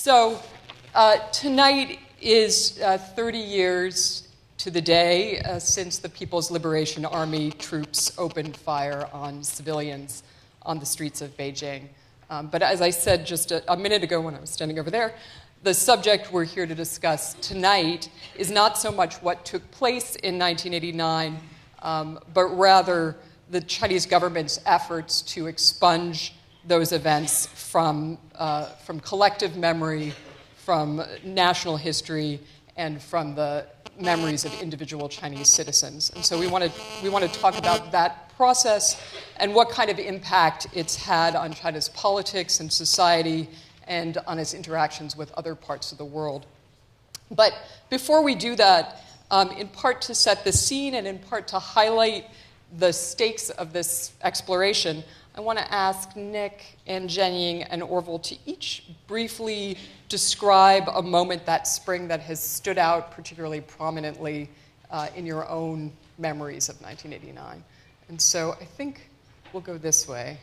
So tonight is 30 years to the day since the People's Liberation Army troops opened fire on civilians on the streets of Beijing. But as I said just a minute ago when I was standing over there, the subject we're here to discuss tonight is not so much what took place in 1989, but rather the Chinese government's efforts to expunge those events from collective memory, from national history, and from the memories of individual Chinese citizens. And so we want to talk about that process and what kind of impact it's had on China's politics and society and on its interactions with other parts of the world. But before we do that, in part to set the scene and in part to highlight the stakes of this exploration, I want to ask Nick and Zha Jianying and Orville to each briefly describe a moment that spring that has stood out particularly prominently in your own memories of 1989. And so I think we'll go this way.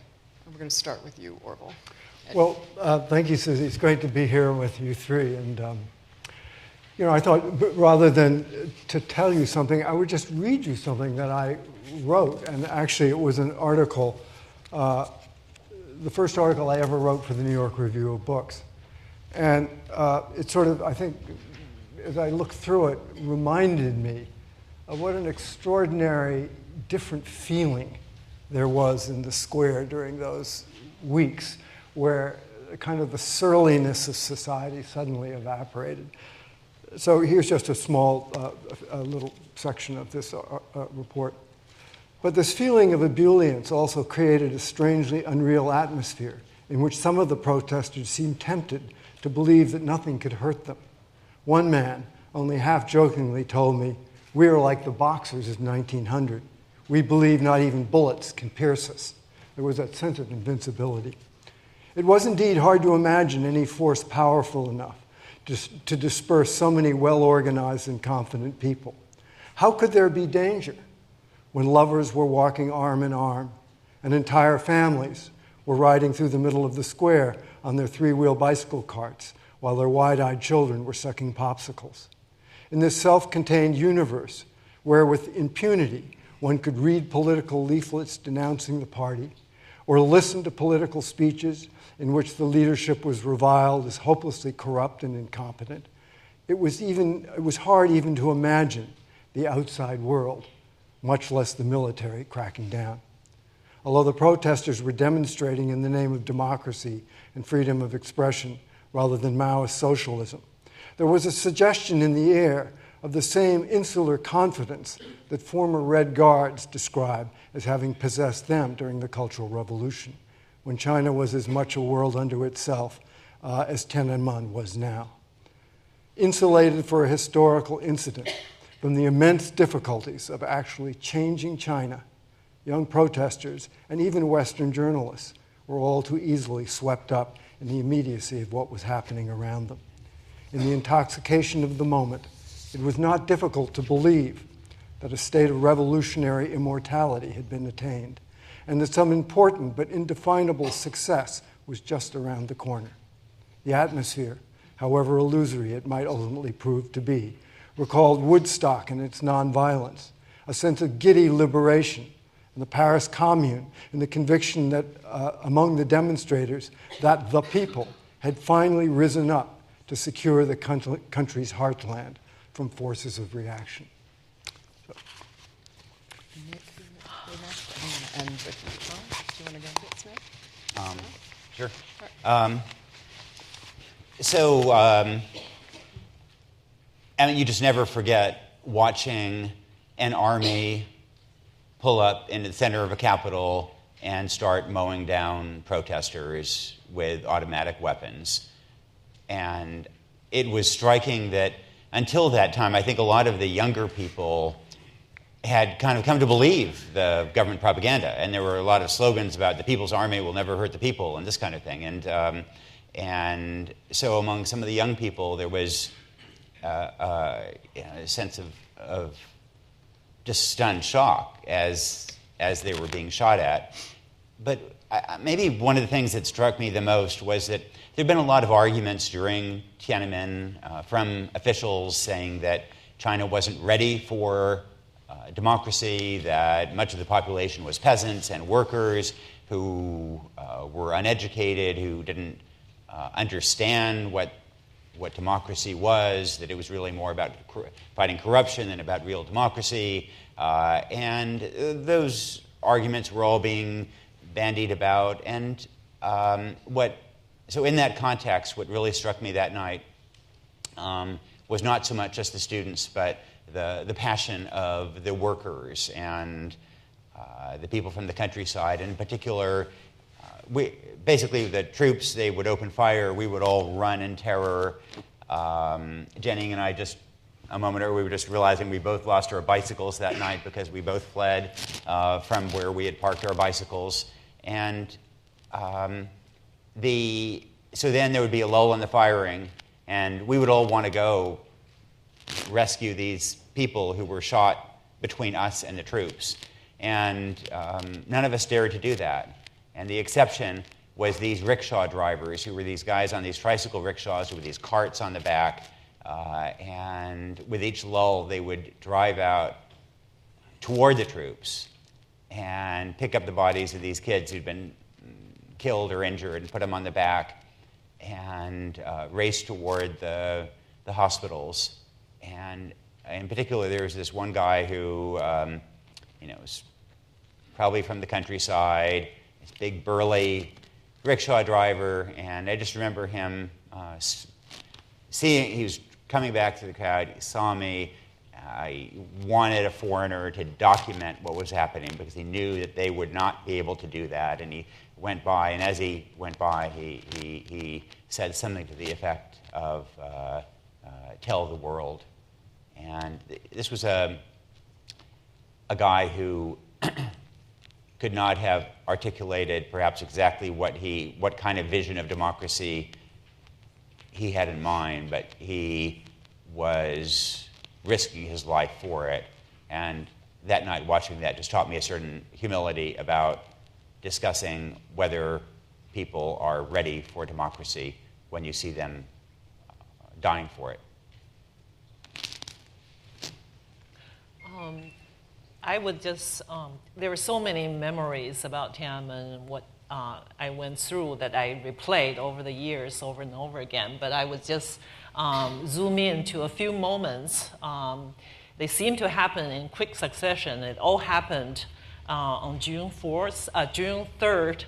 And we're going to start with you, Orville. Well, thank you, Susie. It's great to be here with you three. And, I thought rather than to tell you something, I would just read you something that I wrote. And actually, it was an article, the first article I ever wrote for the New York Review of Books. And it sort of, I think, as I looked through it, reminded me of what an extraordinary different feeling there was in the square during those weeks where kind of the surliness of society suddenly evaporated. So here's just a small, a little section of this report. But this feeling of ebullience also created a strangely unreal atmosphere in which some of the protesters seemed tempted to believe that nothing could hurt them. One man, only half-jokingly, told me, "We are like the boxers of 1900. We believe not even bullets can pierce us." There was that sense of invincibility. It was indeed hard to imagine any force powerful enough to disperse so many well-organized and confident people. How could there be danger when lovers were walking arm in arm and entire families were riding through the middle of the square on their three-wheel bicycle carts while their wide-eyed children were sucking popsicles? In this self-contained universe where with impunity one could read political leaflets denouncing the party or listen to political speeches in which the leadership was reviled as hopelessly corrupt and incompetent, it was hard even to imagine the outside world, much less the military cracking down. Although the protesters were demonstrating in the name of democracy and freedom of expression rather than Maoist socialism, there was a suggestion in the air of the same insular confidence that former Red Guards describe as having possessed them during the Cultural Revolution, when China was as much a world unto itself as Tiananmen was now. Insulated for a historical incident from the immense difficulties of actually changing China, young protesters and even Western journalists were all too easily swept up in the immediacy of what was happening around them. In the intoxication of the moment, it was not difficult to believe that a state of revolutionary immortality had been attained, and that some important but indefinable success was just around the corner. The atmosphere, however illusory it might ultimately prove to be, recalled Woodstock and its nonviolence, a sense of giddy liberation, and the Paris Commune, and the conviction that among the demonstrators that the people had finally risen up to secure the country's heartland from forces of reaction. Nick, you're next. I'm going to end with you. Do you want to go get Smith? Sure. I mean, you just never forget watching an army pull up into the center of a capital and start mowing down protesters with automatic weapons. And it was striking that until that time, I think a lot of the younger people had kind of come to believe the government propaganda. And there were a lot of slogans about the People's Army will never hurt the people and this kind of thing. And so among some of the young people, there was a sense of just stunned shock as they were being shot at. but maybe one of the things that struck me the most was that there have been a lot of arguments during Tiananmen from officials saying that China wasn't ready for democracy, that much of the population was peasants and workers who were uneducated, who didn't understand what democracy was, that it was really more about fighting corruption than about real democracy. And those arguments were all being bandied about. And so in that context, what really struck me that night was not so much just the students, but the passion of the workers and the people from the countryside. In particular, basically the troops, they would open fire, we would all run in terror. Jianying and I just, a moment ago, we were just realizing we both lost our bicycles that night because we both fled from where we had parked our bicycles. And so then there would be a lull in the firing, and we would all want to go rescue these people who were shot between us and the troops. And none of us dared to do that. And the exception was these rickshaw drivers, who were these guys on these tricycle rickshaws with these carts on the back. And with each lull, they would drive out toward the troops and pick up the bodies of these kids who'd been killed or injured and put them on the back and race toward the hospitals. And in particular, there was this one guy who, was probably from the countryside, this big burly rickshaw driver, and I just remember him he was coming back to the crowd, he saw me. I wanted a foreigner to document what was happening because he knew that they would not be able to do that. And he went by, and as he went by, he said something to the effect of, tell the world. And this was a guy who could not have articulated perhaps exactly what kind of vision of democracy he had in mind, but he was risking his life for it. And that night, watching that just taught me a certain humility about discussing whether people are ready for democracy when you see them dying for it. I would just, there were so many memories about Tiananmen and what I went through that I replayed over the years over and over again, but I would just zoom in to a few moments. They seem to happen in quick succession. It all happened on June 3rd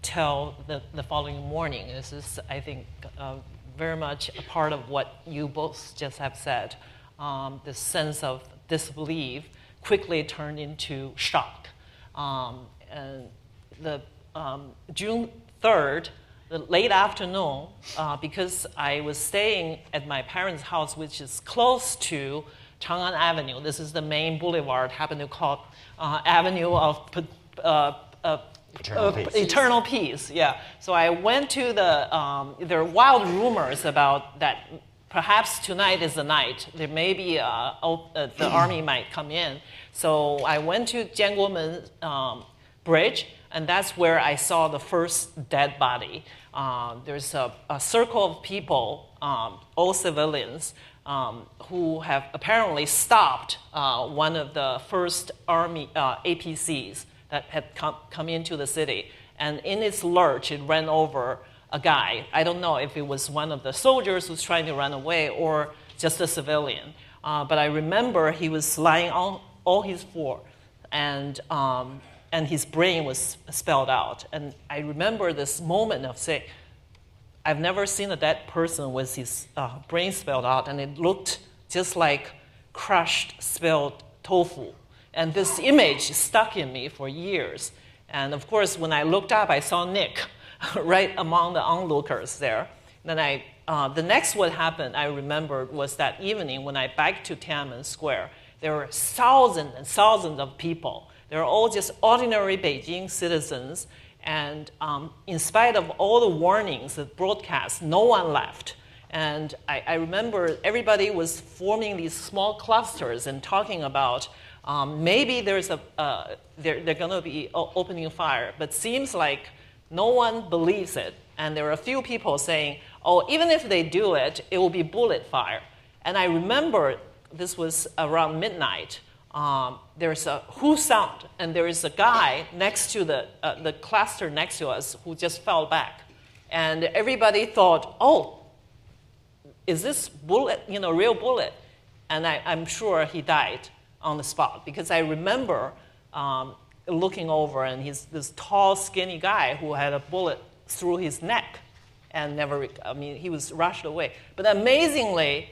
till the following morning. This is, I think, very much a part of what you both just have said. This sense of disbelief quickly turned into shock. And the June 3rd, the late afternoon, because I was staying at my parents' house, which is close to Chang'an Avenue. This is the main boulevard, happened to call Avenue of Eternal Peace. Yeah. So I went to there are wild rumors about that. Perhaps tonight is the night. There may be the army might come in. So I went to Jianguomen Bridge, and that's where I saw the first dead body. There's a circle of people, all civilians, who have apparently stopped one of the first army APCs that had come into the city. And in its lurch, it ran over a guy. I don't know if it was one of the soldiers who's trying to run away or just a civilian. But I remember he was lying on all his four, and his brain was spelled out. And I remember this moment of saying, I've never seen a dead person with his brain spelled out, and it looked just like crushed spelled tofu. And this image stuck in me for years. And of course, when I looked up, I saw Nick right among the onlookers there. Then the next what happened, I remember, was that evening when I biked to Tiananmen Square. There were thousands and thousands of people. They were all just ordinary Beijing citizens. And in spite of all the warnings, the broadcasts, no one left. And I remember everybody was forming these small clusters and talking about Maybe they're going to be opening fire, but seems like no one believes it. And there are a few people saying, oh, even if they do it, it will be bullet fire. And I remember this was around midnight. There's a who sound, and there is a guy next to the cluster next to us who just fell back. And everybody thought, oh, is this bullet, real bullet? And I'm sure he died on the spot, because I remember looking over, and he's this tall, skinny guy who had a bullet through his neck and he was rushed away. But amazingly,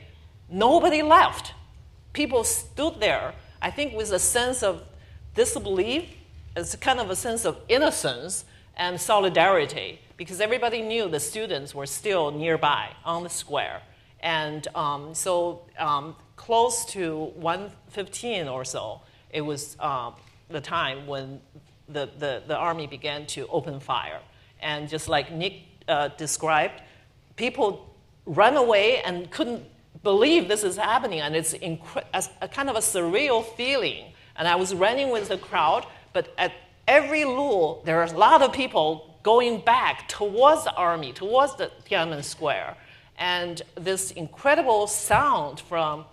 nobody left. People stood there, I think with a sense of disbelief, it's kind of a sense of innocence and solidarity, because everybody knew the students were still nearby on the square. And so close to 1:15 or so, it was the time when the army began to open fire. And just like Nick described, people ran away and couldn't believe this is happening, and it's a kind of a surreal feeling. And I was running with the crowd, but at every luau, there are a lot of people going back towards the army, towards the Tiananmen Square. And this incredible sound from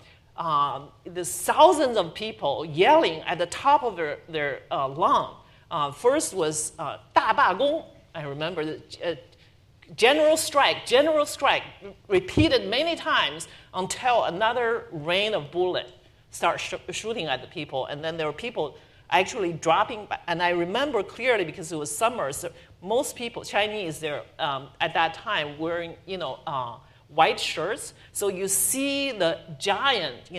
these thousands of people yelling at the top of their lung. First was 大罢工. I remember the general strike, repeated many times until another rain of bullets started shooting at the people. And then there were people actually dropping back. And I remember clearly, because it was summer, so most people, Chinese, they're at that time wearing, white shirts. So you see the giant,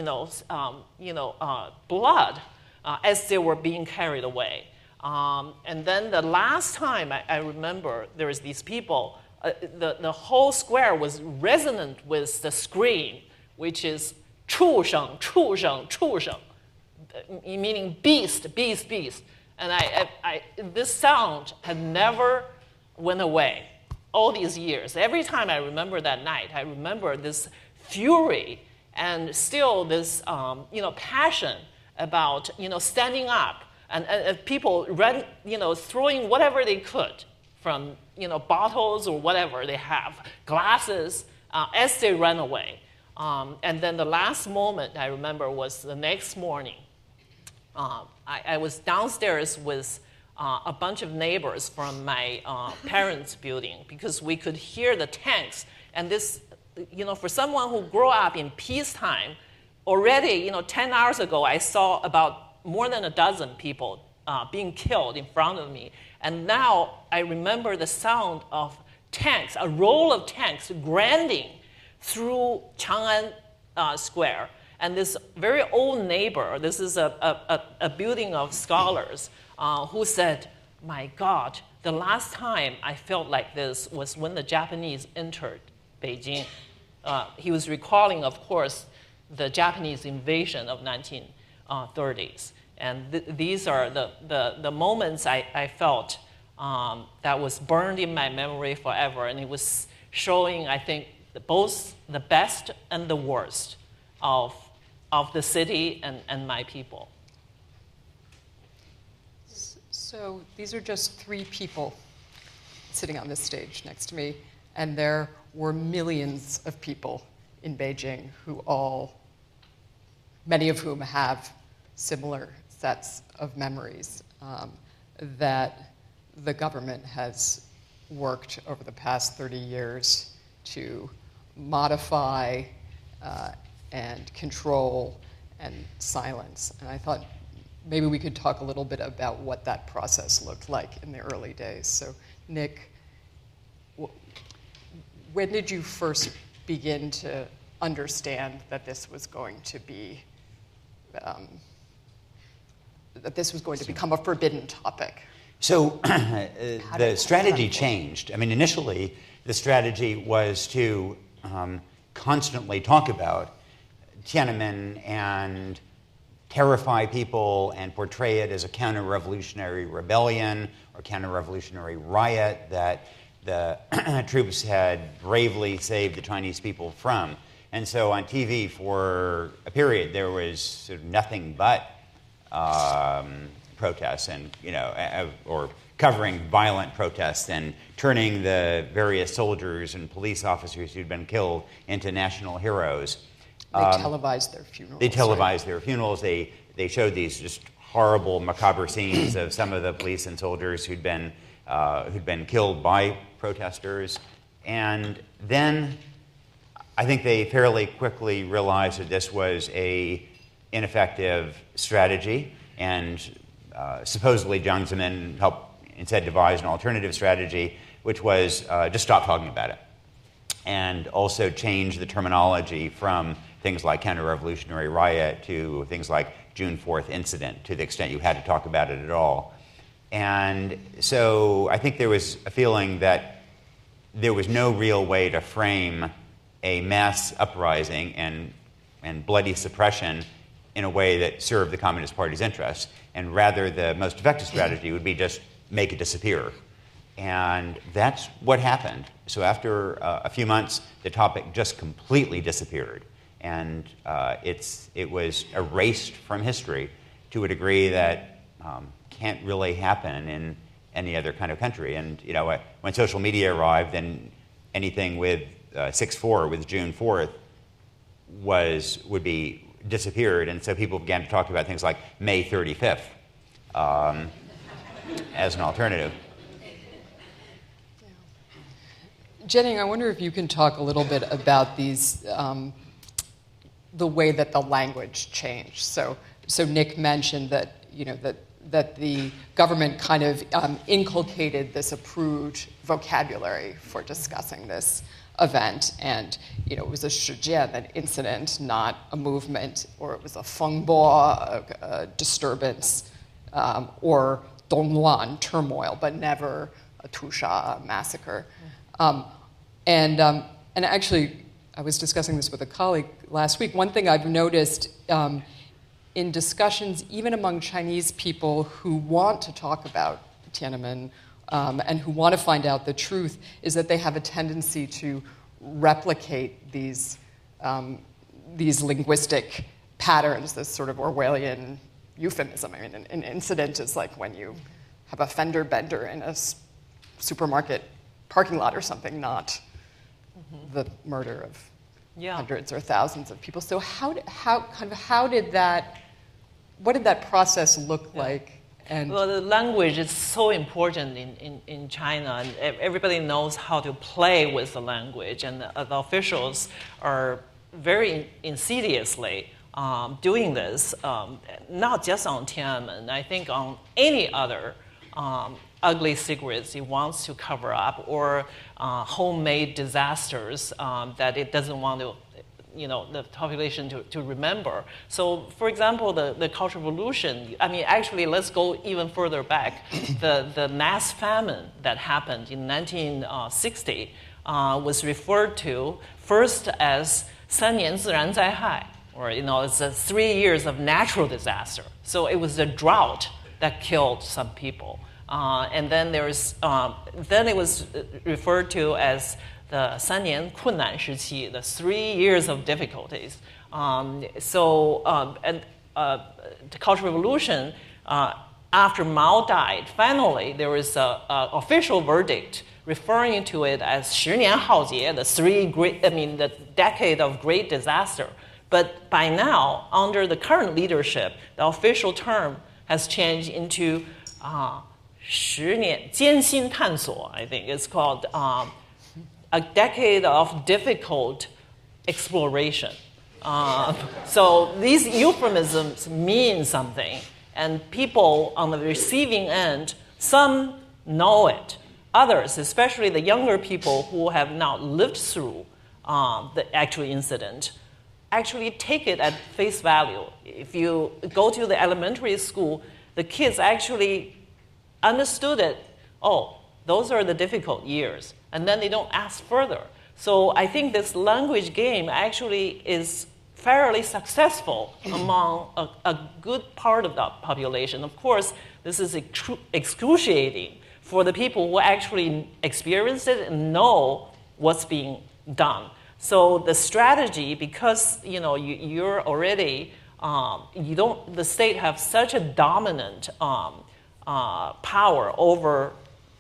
blood as they were being carried away. And then the last time I remember, there was these people, the whole square was resonant with the scream, which is 畜生, 畜生, 畜生, meaning beast, beast, beast. And this sound had never went away all these years. Every time I remember that night, I remember this fury and still this passion about standing up and people run, throwing whatever they could from bottles or whatever they have, glasses, as they ran away. And then the last moment I remember was the next morning. I was downstairs with a bunch of neighbors from my parents' building, because we could hear the tanks. And this, for someone who grew up in peacetime, already, 10 hours ago, I saw about more than a dozen people being killed in front of me. And now I remember the sound of tanks, a row of tanks grinding through Chang'an Square. And this very old neighbor, this is a building of scholars, who said, my God, the last time I felt like this was when the Japanese entered Beijing. He was recalling, of course, the Japanese invasion of 1930s. And these are the moments I felt that was burned in my memory forever. And it was showing, I think, both the best and the worst of the city and my people. So these are just 3 people sitting on this stage next to me, and there were millions of people in Beijing many of whom have similar sets of memories that the government has worked over the past 30 years to modify and control and silence. And I thought maybe we could talk a little bit about what that process looked like in the early days. So, Nick, when did you first begin to understand that this was going to be become a forbidden topic? So the strategy changed. I mean, initially, the strategy was to constantly talk about Tiananmen and terrify people and portray it as a counter-revolutionary rebellion or counter-revolutionary riot that the troops had bravely saved the Chinese people from. And so on TV for a period, there was sort of nothing but protests, and or covering violent protests and turning the various soldiers and police officers who'd been killed into national heroes. They televised their funerals. They televised their funerals. They showed these just horrible, macabre scenes of some of the police and soldiers who'd been killed by protesters. And then I think they fairly quickly realized that this was a ineffective strategy, and supposedly Jiang Zemin helped instead devise an alternative strategy, which was just stop talking about it, and also change the terminology from things like counter-revolutionary riot to things like June 4th incident, to the extent you had to talk about it at all. And so I think there was a feeling that there was no real way to frame a mass uprising and bloody suppression in a way that served the Communist Party's interests, and rather the most effective strategy would be just make it disappear. And that's what happened. So after a few months, the topic just completely disappeared. And it was erased from history to a degree that can't really happen in any other kind of country. And when social media arrived, then anything with 6/4, with June 4th, would be disappeared. And so people began to talk about things like May 35th as an alternative. Jianying, I wonder if you can talk a little bit about these, the way that the language changed. So Nick mentioned that that the government kind of inculcated this approved vocabulary for discussing this event, and it was a shijian, an incident, not a movement, or it was a fengbo, a disturbance, or dongluan, turmoil, but never a tusha, a massacre. And actually, I was discussing this with a colleague last week. One thing I've noticed in discussions, even among Chinese people who want to talk about Tiananmen and who want to find out the truth, is that they have a tendency to replicate these linguistic patterns, this sort of Orwellian euphemism. I mean, an incident is like when you have a fender bender in a supermarket parking lot or something, not the murder of hundreds or thousands of people. So what did that process look like? And well, the language is so important in China, and everybody knows how to play with the language, and the officials are very insidiously doing this, not just on Tiananmen. I think on any other ugly secrets he wants to cover up, or homemade disasters that it doesn't want to, the population to remember. So, for example, the Cultural Revolution, I mean, actually, let's go even further back. The mass famine that happened in 1960 was referred to first as 3年自然灾害, or, it's 3 years of natural disaster. So it was a drought that killed some people. And then then it was referred to as the 3年困难时期, the 3 years of difficulties. The Cultural Revolution, after Mao died, finally there was an official verdict referring to it as 10年浩劫, the decade of great disaster. But by now, under the current leadership, the official term has changed into 10年艰辛探索, I think it's called, a decade of difficult exploration. So these euphemisms mean something, and people on the receiving end, some know it. Others, especially the younger people who have now lived through the actual incident, actually take it at face value. If you go to the elementary school, the kids actually understood it. Oh, those are the difficult years. And then they don't ask further. So I think this language game actually is fairly successful among a good part of the population. Of course, this is excruciating for the people who actually experience it and know what's being done. So the strategy, because you're already the state have such a dominant power over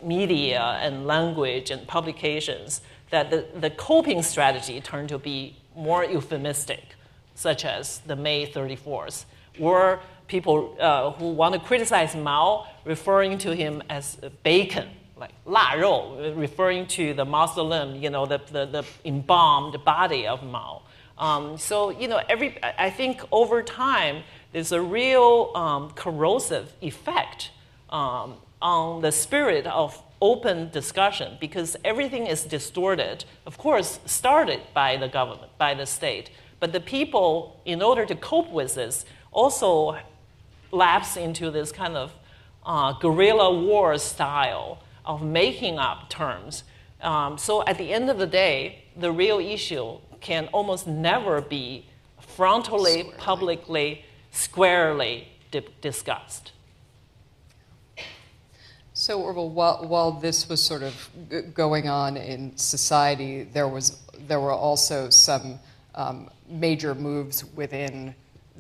media and language and publications that the coping strategy turned to be more euphemistic, such as the May 34th, or people who want to criticize Mao referring to him as bacon, like 腊肉, referring to the mausoleum, the embalmed body of Mao. So, I think over time, there's a real corrosive effect on the spirit of open discussion, because everything is distorted, of course, started by the government, by the state. But the people, in order to cope with this, also lapse into this kind of guerrilla war style of making up terms. So at the end of the day, the real issue can almost never be frontally, publicly, squarely discussed. So, Orville, while this was sort of going on in society, there were also some major moves within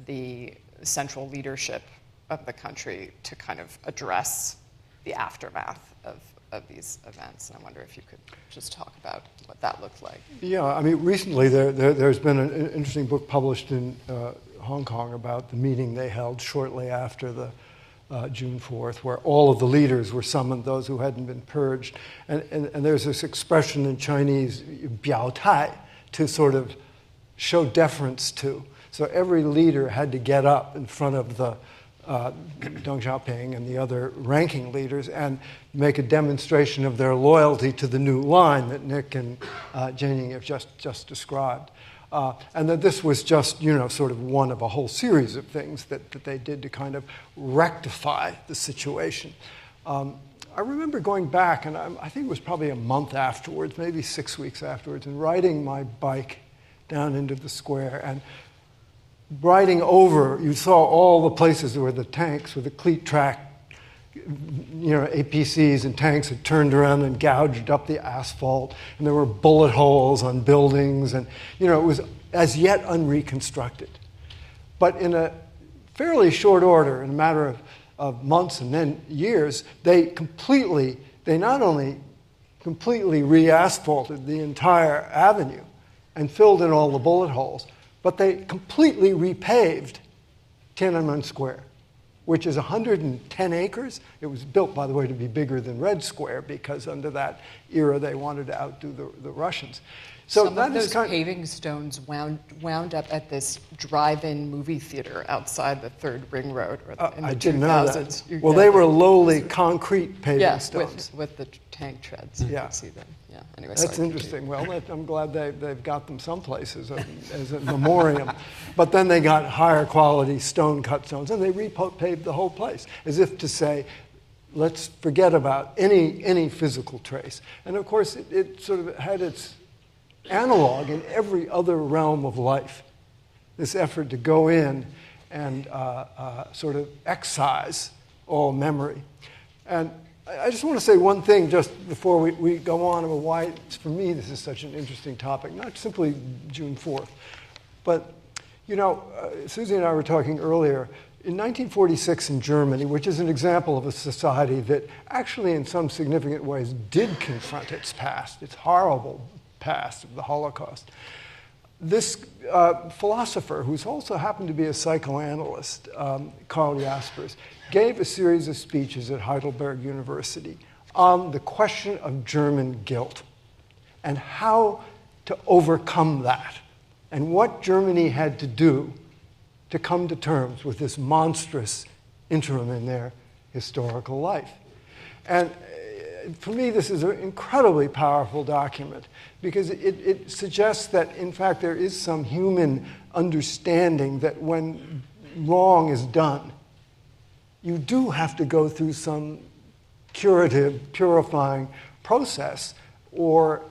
the central leadership of the country to kind of address the aftermath of these events. And I wonder if you could just talk about what that looked like. Yeah, I mean, recently there's been an interesting book published in Hong Kong about the meeting they held shortly after the June 4th, where all of the leaders were summoned, those who hadn't been purged. And there's this expression in Chinese, 表态, to sort of show deference to. So every leader had to get up in front of the Deng Xiaoping and the other ranking leaders and make a demonstration of their loyalty to the new line that Nick and Jianying have just described. And that this was just, sort of one of a whole series of things that they did to kind of rectify the situation. I remember going back, and I think it was probably a month afterwards, maybe 6 weeks afterwards, and riding my bike down into the square and riding over, you saw all the places where the tanks with the cleat track, APCs and tanks had turned around and gouged up the asphalt, and there were bullet holes on buildings, and it was as yet unreconstructed. But in a fairly short order, in a matter of months and then years, they not only completely re-asphalted the entire avenue and filled in all the bullet holes, but they completely repaved Tiananmen Square, which is 110 acres. It was built, by the way, to be bigger than Red Square, because under that era they wanted to outdo the Russians. So some of those paving stones wound up at this drive-in movie theater outside the 3rd Ring Road. In the I didn't know that. 2000s. Well, they were lowly concrete paving stones. With the tank treads. You could see them. Yeah. Anyway, that's interesting. Well, I'm glad they've got them someplace as a memoriam. But then they got higher quality cut stones, and they repaved the whole place, as if to say, let's forget about any physical trace. And of course, it sort of had its analog in every other realm of life, this effort to go in and sort of excise all memory. And I just want to say one thing just before we go on about why, for me, this is such an interesting topic, not simply June 4th, but, Susie and I were talking earlier, in 1946 in Germany, which is an example of a society that actually in some significant ways did confront its past, its horrible past of the Holocaust. This philosopher, who's also happened to be a psychoanalyst, Karl Jaspers, gave a series of speeches at Heidelberg University on the question of German guilt and how to overcome that and what Germany had to do to come to terms with this monstrous interim in their historical life. And for me, this is an incredibly powerful document because it suggests that, in fact, there is some human understanding that when wrong is done, you do have to go through some curative, purifying process, or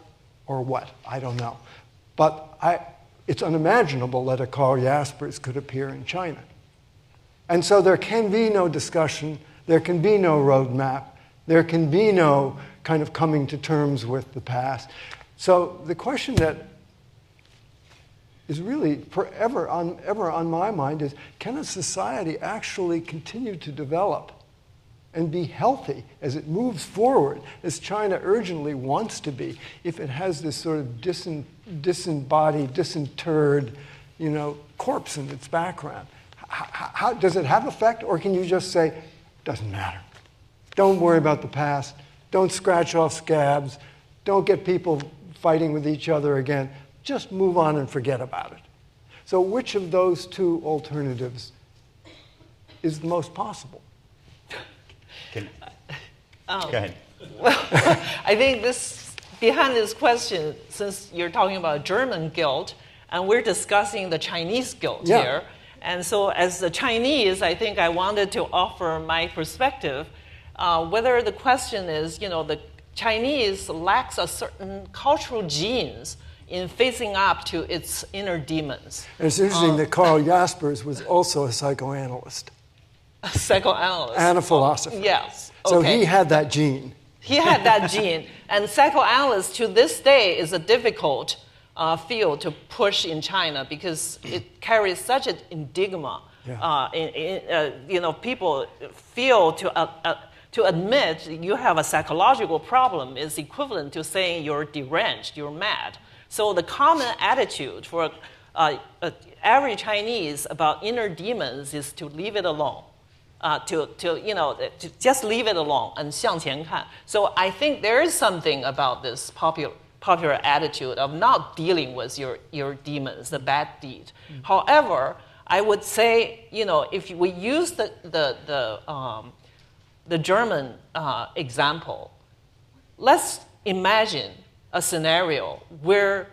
what, I don't know. But it's unimaginable that a Karl Jaspers could appear in China. And so there can be no discussion, there can be no roadmap, there can be no kind of coming to terms with the past. So the question that is really ever on my mind is, can a society actually continue to develop and be healthy as it moves forward, as China urgently wants to be, if it has this sort of disembodied, disinterred, corpse in its background? How does it have effect, or can you just say, doesn't matter? Don't worry about the past. Don't scratch off scabs. Don't get people fighting with each other again. Just move on and forget about it. So which of those two alternatives is the most possible? Go ahead. Well, I think behind this question, since you're talking about German guilt, and we're discussing the Chinese guilt here, and so as the Chinese, I think I wanted to offer my perspective, whether the question is, the Chinese lacks a certain cultural genes in facing up to its inner demons. And it's interesting that Karl Jaspers was also a psychoanalyst. A psychoanalyst. And a philosopher. Yes. So he had that gene. He had that gene. And psychoanalysis to this day is a difficult field to push in China because it carries such an enigma. Yeah. People feel to admit you have a psychological problem is equivalent to saying you're deranged, you're mad. So the common attitude for every Chinese about inner demons is to leave it alone. To just leave it alone and 向前看. So I think there is something about this popular attitude of not dealing with your demons, the bad deed. However, I would say, if we use the German example, let's imagine a scenario where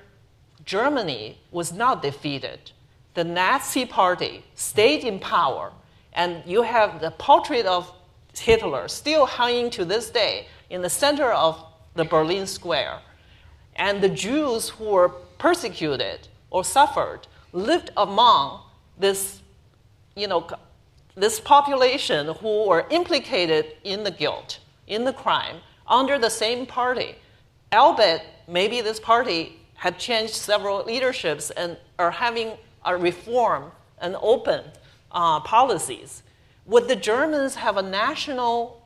Germany was not defeated. The Nazi Party stayed in power, and you have the portrait of Hitler still hanging to this day in the center of the Berlin Square. And the Jews who were persecuted or suffered lived among this, this population who were implicated in the guilt, in the crime, under the same party. Albeit, maybe this party had changed several leaderships and are having a reform and open policies. Would the Germans have a national,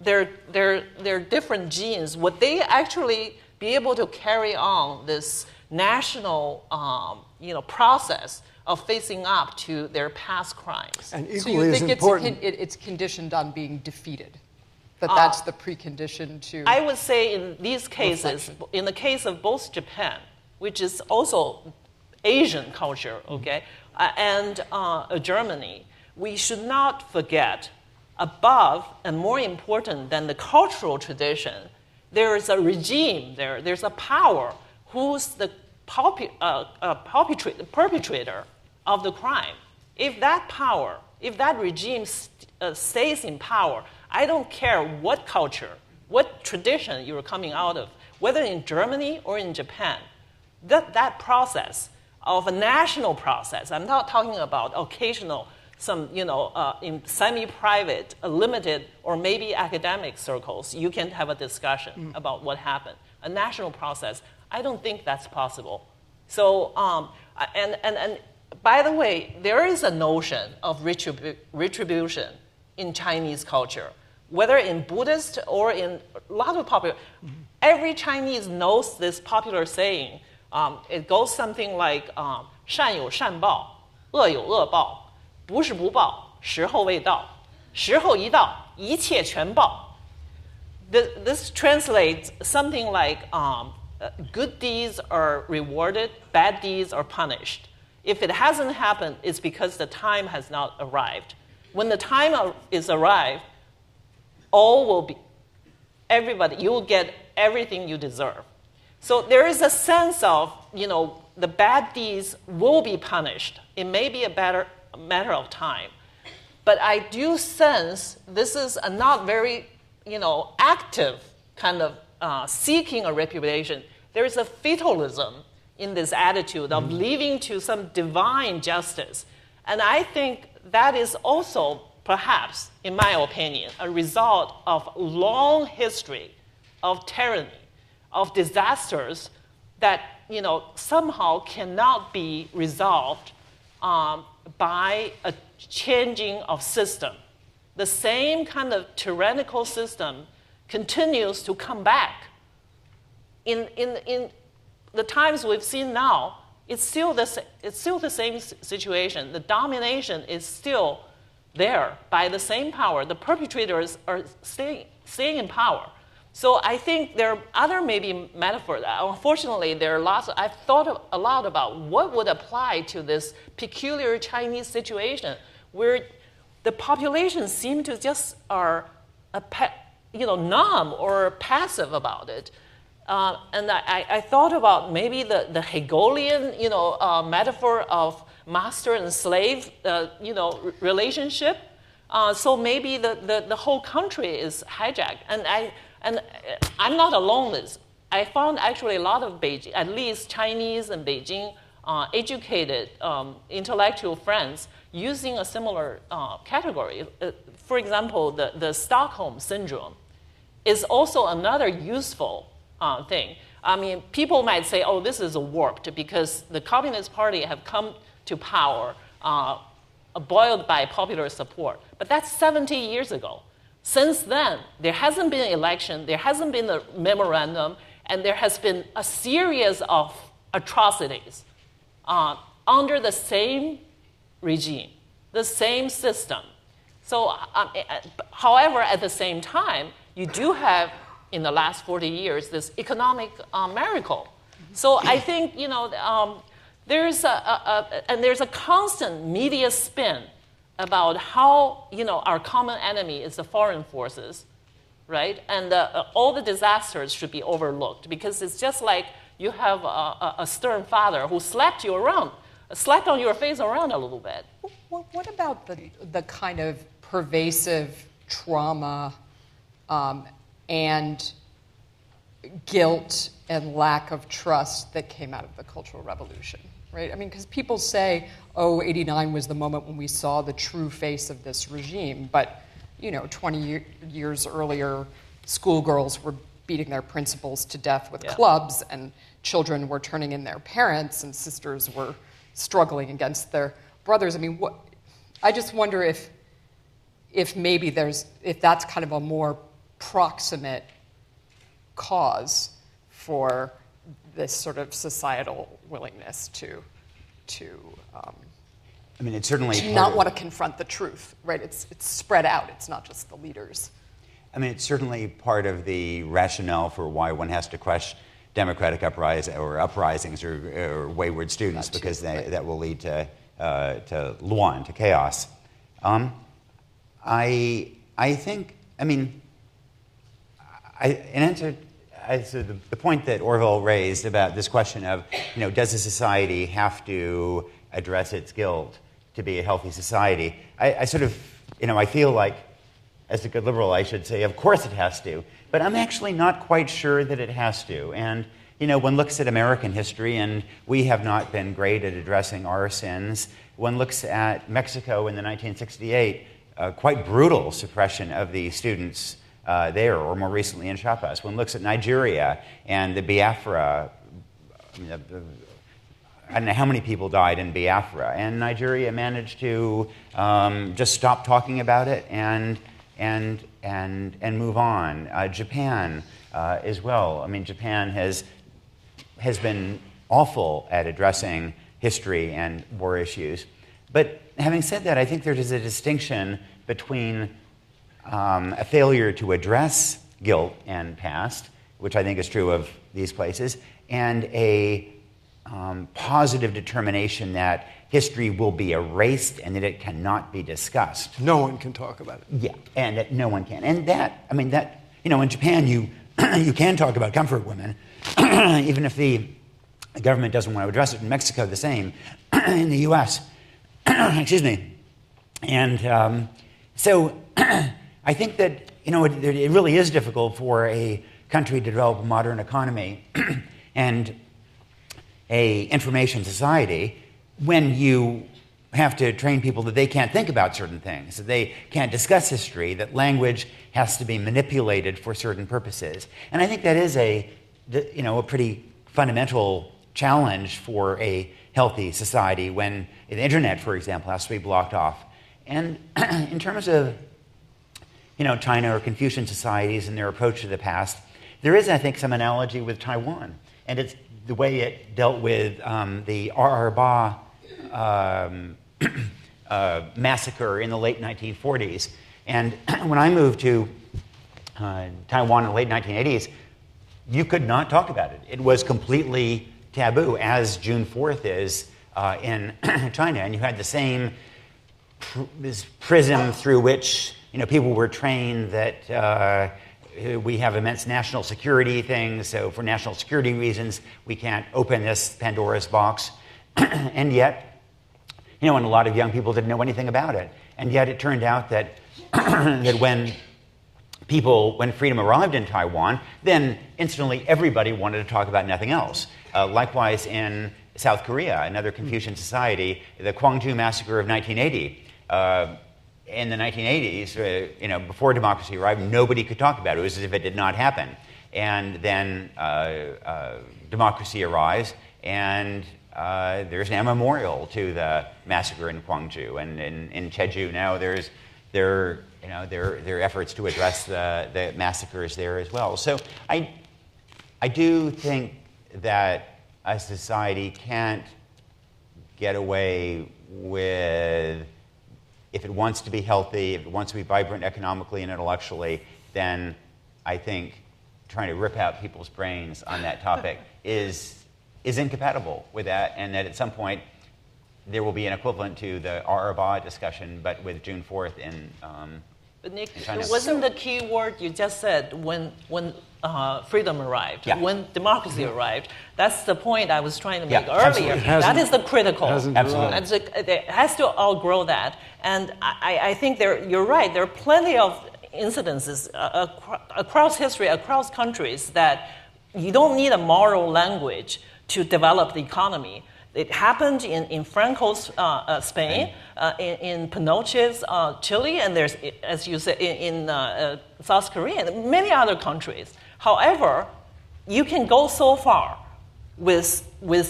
their different genes, would they actually be able to carry on this national process of facing up to their past crimes? And equally so you think as important, it's conditioned on being defeated? That's the precondition to... I would say in these cases, reflection. in the case of both Japan, which is also Asian culture, okay, and Germany, we should not forget, above and more important than the cultural tradition, there is a regime there, there's a power who's the perpetrator of the crime. If that power, if that regime stays in power, I don't care what culture, what tradition you're coming out of, whether in Germany or in Japan, that process of a national process, I'm not talking about occasional, some, in semi-private, limited, or maybe academic circles, you can have a discussion about what happened. A national process, I don't think that's possible. So, and by the way, there is a notion of retribution in Chinese culture, whether in Buddhist or in a lot of popular. Every Chinese knows this popular saying. It goes something like 善有善报，恶有恶报，不是不报，时候未到，时候一到，一切全报. This translates something like good deeds are rewarded, bad deeds are punished. If it hasn't happened, it's because the time has not arrived. When the time is arrived, all will be, everybody, you will get everything you deserve. So there is a sense of, the bad deeds will be punished. It may be a matter of time. But I do sense this is a not very, active kind of seeking a reputation. There is a fatalism in this attitude of leaving to some divine justice. And I think that is also, perhaps, in my opinion, a result of long history of tyranny, of disasters that somehow cannot be resolved by a changing of system. The same kind of tyrannical system continues to come back. In the times we've seen now, it's still the same situation. The domination is still there by the same power. The perpetrators are staying in power. So I think there are other maybe metaphors. Unfortunately, there are lots. I've thought a lot about what would apply to this peculiar Chinese situation where the population seem to just are numb or passive about it. And I thought about maybe the Hegelian, metaphor of master and slave, relationship. So maybe the whole country is hijacked. And I'm not alone in this. I found actually a lot of Beijing, at least Chinese and Beijing educated intellectual friends using a similar category. For example, the Stockholm syndrome is also another useful thing. I mean, people might say, oh, this is warped because the Communist Party have come to power buoyed by popular support. But that's 70 years ago. Since then, there hasn't been an election, there hasn't been a memorandum, and there has been a series of atrocities under the same regime, the same system. So, however, at the same time, you do have, in the last 40 years, this economic miracle. So I think, there's a constant media spin about how, our common enemy is the foreign forces, right? And all the disasters should be overlooked because it's just like you have a stern father who slapped on your face around a little bit. What about the kind of pervasive trauma and guilt and lack of trust that came out of the Cultural Revolution, right? I mean, because people say, oh, 89 was the moment when we saw the true face of this regime, but 20 years earlier, schoolgirls were beating their principals to death with clubs, and children were turning in their parents, and sisters were struggling against their brothers. I mean, I just wonder if maybe if that's kind of a more proximate cause for this sort of societal willingness to I mean, it's certainly not want to confront the truth, right? It's spread out. It's not just the leaders. I mean, it's certainly part of the rationale for why one has to crush democratic uprisings or wayward students, because that will lead to luan, to chaos. I think, I mean, in answer to the point that Orville raised about this question of, does a society have to address its guilt to be a healthy society? I sort of, I feel like, as a good liberal, I should say, of course it has to, but I'm actually not quite sure that it has to. And, one looks at American history, and we have not been great at addressing our sins. One looks at Mexico in the 1968, quite brutal suppression of the students there, or more recently in Chiapas. One looks at Nigeria and the Biafra. I don't know how many people died in Biafra, and Nigeria managed to just stop talking about it and move on. Japan as well. I mean, Japan has been awful at addressing history and war issues. But having said that, I think there is a distinction between a failure to address guilt and past, which I think is true of these places, and a positive determination that history will be erased and that it cannot be discussed. No one can talk about it. Yeah, and that no one can. And in Japan, you can talk about comfort women, even if the government doesn't want to address it. In Mexico, the same. In the U.S., excuse me. And so I think that, it really is difficult for a country to develop a modern economy and a information society when you have to train people that they can't think about certain things, that they can't discuss history, that language has to be manipulated for certain purposes. And I think that is a pretty fundamental challenge for a healthy society when the internet, for example, has to be blocked off. And in terms of China or Confucian societies and their approach to the past, there is, I think, some analogy with Taiwan. And it's the way it dealt with the Ba massacre in the late 1940s. And when I moved to Taiwan in the late 1980s, you could not talk about it. It was completely taboo, as June 4th is in China. And you had the same this prism through which people were trained that we have immense national security things, so for national security reasons, we can't open this Pandora's box. And yet, and a lot of young people didn't know anything about it. And yet it turned out that, that when freedom arrived in Taiwan, then instantly everybody wanted to talk about nothing else. Likewise in South Korea, another Confucian society, the Gwangju massacre of 1980. In the 1980s, before democracy arrived, nobody could talk about it. It was as if it did not happen. And then democracy arrives, and there's now a memorial to the massacre in Gwangju. And in Jeju now, there are efforts to address the massacres there as well. So I do think that a society can't get away with, if it wants to be healthy, if it wants to be vibrant economically and intellectually, then I think trying to rip out people's brains on that topic is incompatible with that, and that at some point there will be an equivalent to the Ba discussion, but with June 4th in But Nick, in China. wasn't the key word you just said when freedom arrived, when democracy arrived? That's the point I was trying to make earlier. That is the critical. Absolutely. It has to outgrow that. And I think you're right. There are plenty of incidences across history, across countries, that you don't need a moral language to develop the economy. It happened in Franco's Spain, in Pinochet's Chile, and there's, as you said, in South Korea, and many other countries. However, you can go so far with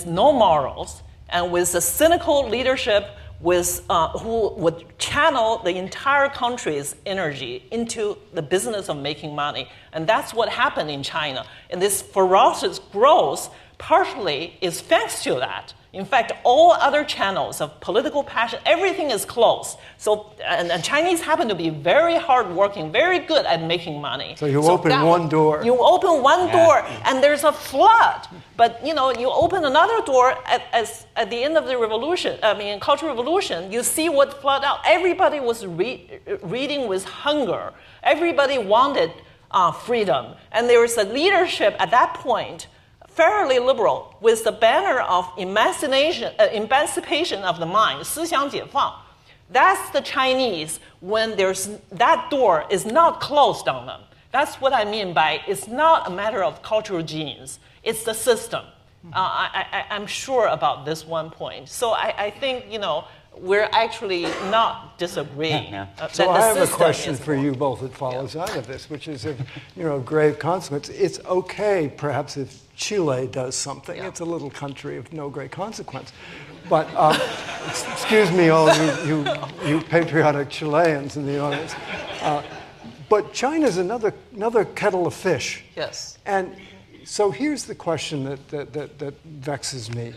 no morals and with a cynical leadership who would channel the entire country's energy into the business of making money. And that's what happened in China. And this ferocious growth partially is thanks to that. In fact, all other channels of political passion, everything is closed. So, and Chinese happen to be very hardworking, very good at making money. So you open one door. You open one door, and there's a flood. But you open another door at the end of the revolution. Cultural Revolution. You see what flooded out. Everybody was reading with hunger. Everybody wanted freedom, and there was a leadership at that point, fairly liberal, with the banner of emancipation of the mind, 思想解放. That's the Chinese when that door is not closed on them. That's what I mean by it's not a matter of cultural genes. It's the system. I'm sure about this one point. So I think, we're actually not disagreeing. So I have a question for you both that follows out of this, which is of grave consequence. It's okay, perhaps, if Chile does something. Yeah. It's a little country of no great consequence. But excuse me, all you patriotic Chileans in the audience. But China's another kettle of fish. Yes. And so here's the question that vexes me.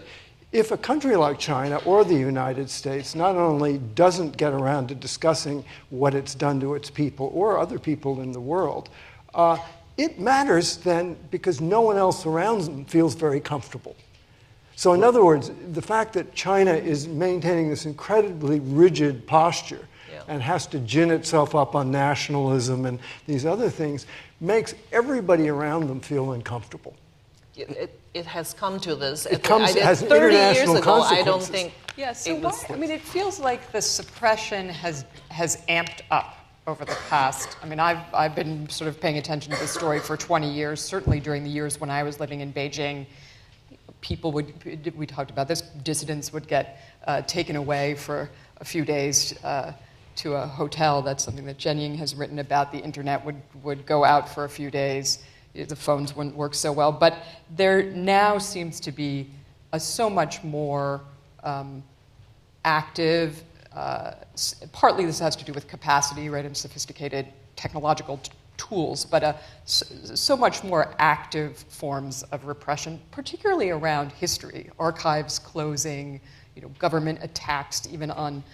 If a country like China or the United States not only doesn't get around to discussing what it's done to its people or other people in the world, it matters then because no one else around them feels very comfortable. So in other words, the fact that China is maintaining this incredibly rigid posture and has to gin itself up on nationalism and these other things makes everybody around them feel uncomfortable. It has come to this. It has 30 years ago, consequences. I don't think. Yeah, so it feels like the suppression has amped up over the past. I've been sort of paying attention to this story for 20 years, certainly during the years when I was living in Beijing. We talked about this, dissidents would get taken away for a few days to a hotel. That's something that Jianying has written about. The internet would go out for a few days. The phones wouldn't work so well. But there now seems to be a so much more active, partly this has to do with capacity, right, and sophisticated technological tools, but so much more active forms of repression, particularly around history, archives closing, government attacks, even on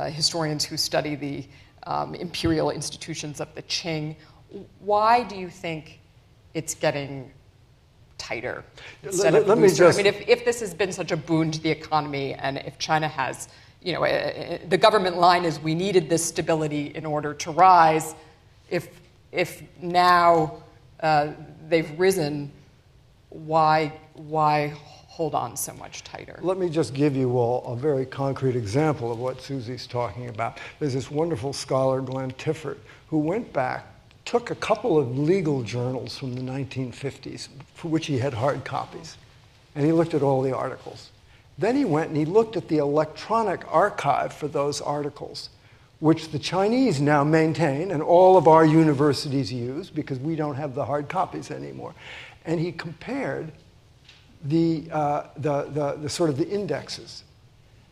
historians who study the imperial institutions of the Qing. Why do you think it's getting tighter instead of looser? I mean, if this has been such a boon to the economy, and if China has, the government line is we needed this stability in order to rise. If now they've risen, why hold on so much tighter? Let me just give you all a very concrete example of what Susie's talking about. There's this wonderful scholar, Glenn Tiffert, who went back, took a couple of legal journals from the 1950s, for which he had hard copies, and he looked at all the articles. Then he went and he looked at the electronic archive for those articles, which the Chinese now maintain and all of our universities use because we don't have the hard copies anymore. And he compared the sort of the indexes.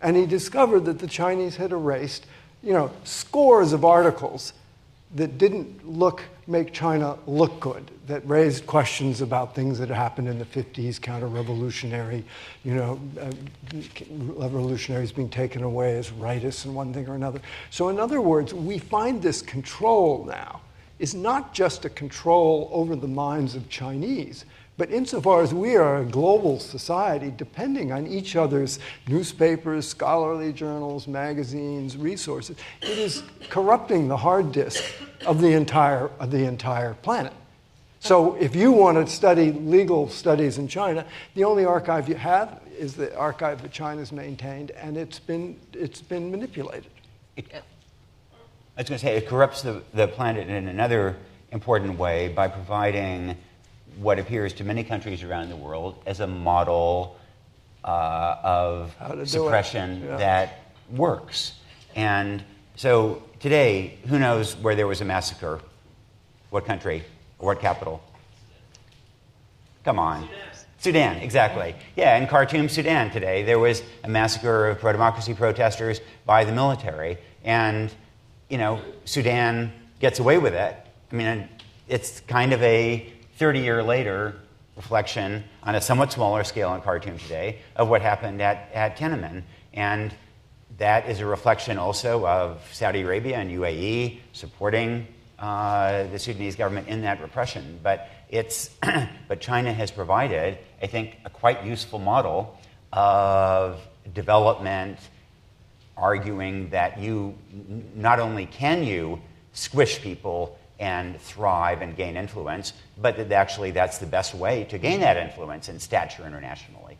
And he discovered that the Chinese had erased, scores of articles that didn't make China look good, that raised questions about things that happened in the 50s, counter-revolutionary, revolutionaries being taken away as rightists and one thing or another. So in other words, we find this control now is not just a control over the minds of Chinese, but insofar as we are a global society depending on each other's newspapers, scholarly journals, magazines, resources, it is corrupting the hard disk of the entire planet. So if you want to study legal studies in China, the only archive you have is the archive that China's maintained, and it's been manipulated. I was going to say, it corrupts the planet in another important way by providing what appears to many countries around the world as a model of suppression that works. And so today, who knows where there was a massacre? What country? Or what capital? Come on. Sudan, exactly. Yeah, in Khartoum, Sudan today, there was a massacre of pro-democracy protesters by the military. And, Sudan gets away with it. I mean, it's kind of a 30-year later reflection on a somewhat smaller scale in Khartoum today of what happened at Tiananmen. And that is a reflection also of Saudi Arabia and UAE supporting the Sudanese government in that repression. But China has provided, I think, a quite useful model of development, arguing that you not only can you squish people and thrive and gain influence, but that actually that's the best way to gain that influence and stature internationally.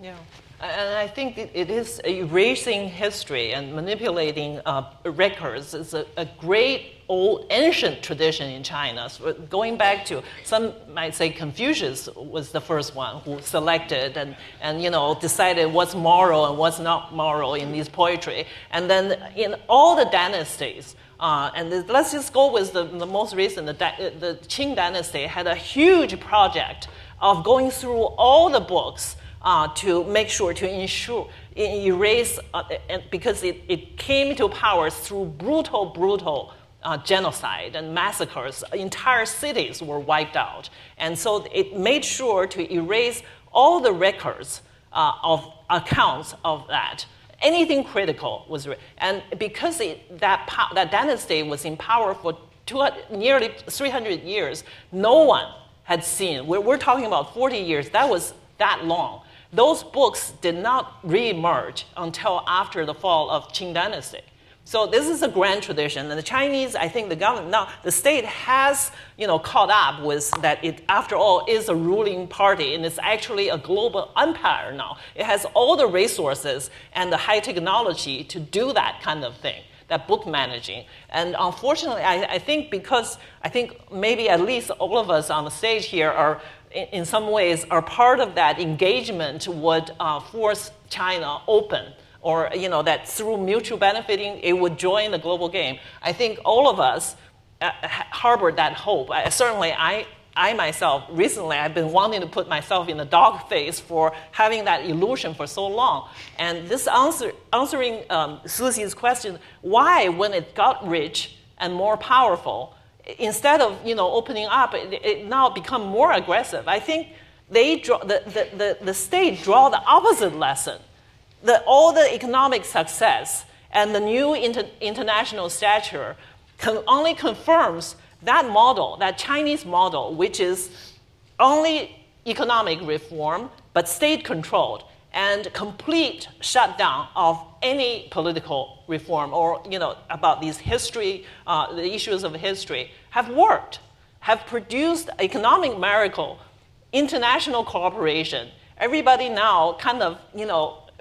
Yeah, and I think it is erasing history and manipulating records is a great old ancient tradition in China. So going back to, some might say Confucius was the first one who selected and decided what's moral and what's not moral in these poetry. And then in all the dynasties, let's just go with the most recent, the Qing Dynasty had a huge project of going through all the books to make sure to erase, because it came to power through brutal genocide and massacres. Entire cities were wiped out. And so it made sure to erase all the records of accounts of that. Anything critical was, and because that dynasty was in power for nearly 300 years, no one had seen. We're talking about 40 years. That was that long. Those books did not re-emerge until after the fall of Qing Dynasty. So this is a grand tradition, and the Chinese, I think the government now, the state has, caught up with that. It, after all, is a ruling party, and it's actually a global empire now. It has all the resources and the high technology to do that kind of thing, that book managing. And unfortunately, I think maybe at least all of us on the stage here are, in some ways, are part of that engagement would force China open. Or, that through mutual benefiting, it would join the global game. I think all of us harbored that hope. I I myself, recently, I've been wanting to put myself in the dog face for having that illusion for so long. And this answering Susie's question, why, when it got rich and more powerful, instead of opening up, it now become more aggressive. I think the state draw the opposite lesson. All the economic success and the new international stature only confirms that model, that Chinese model, which is only economic reform, but state-controlled, and complete shutdown of any political reform or, about these history, the issues of history, have worked, have produced economic miracle, international cooperation. Everybody now kind of,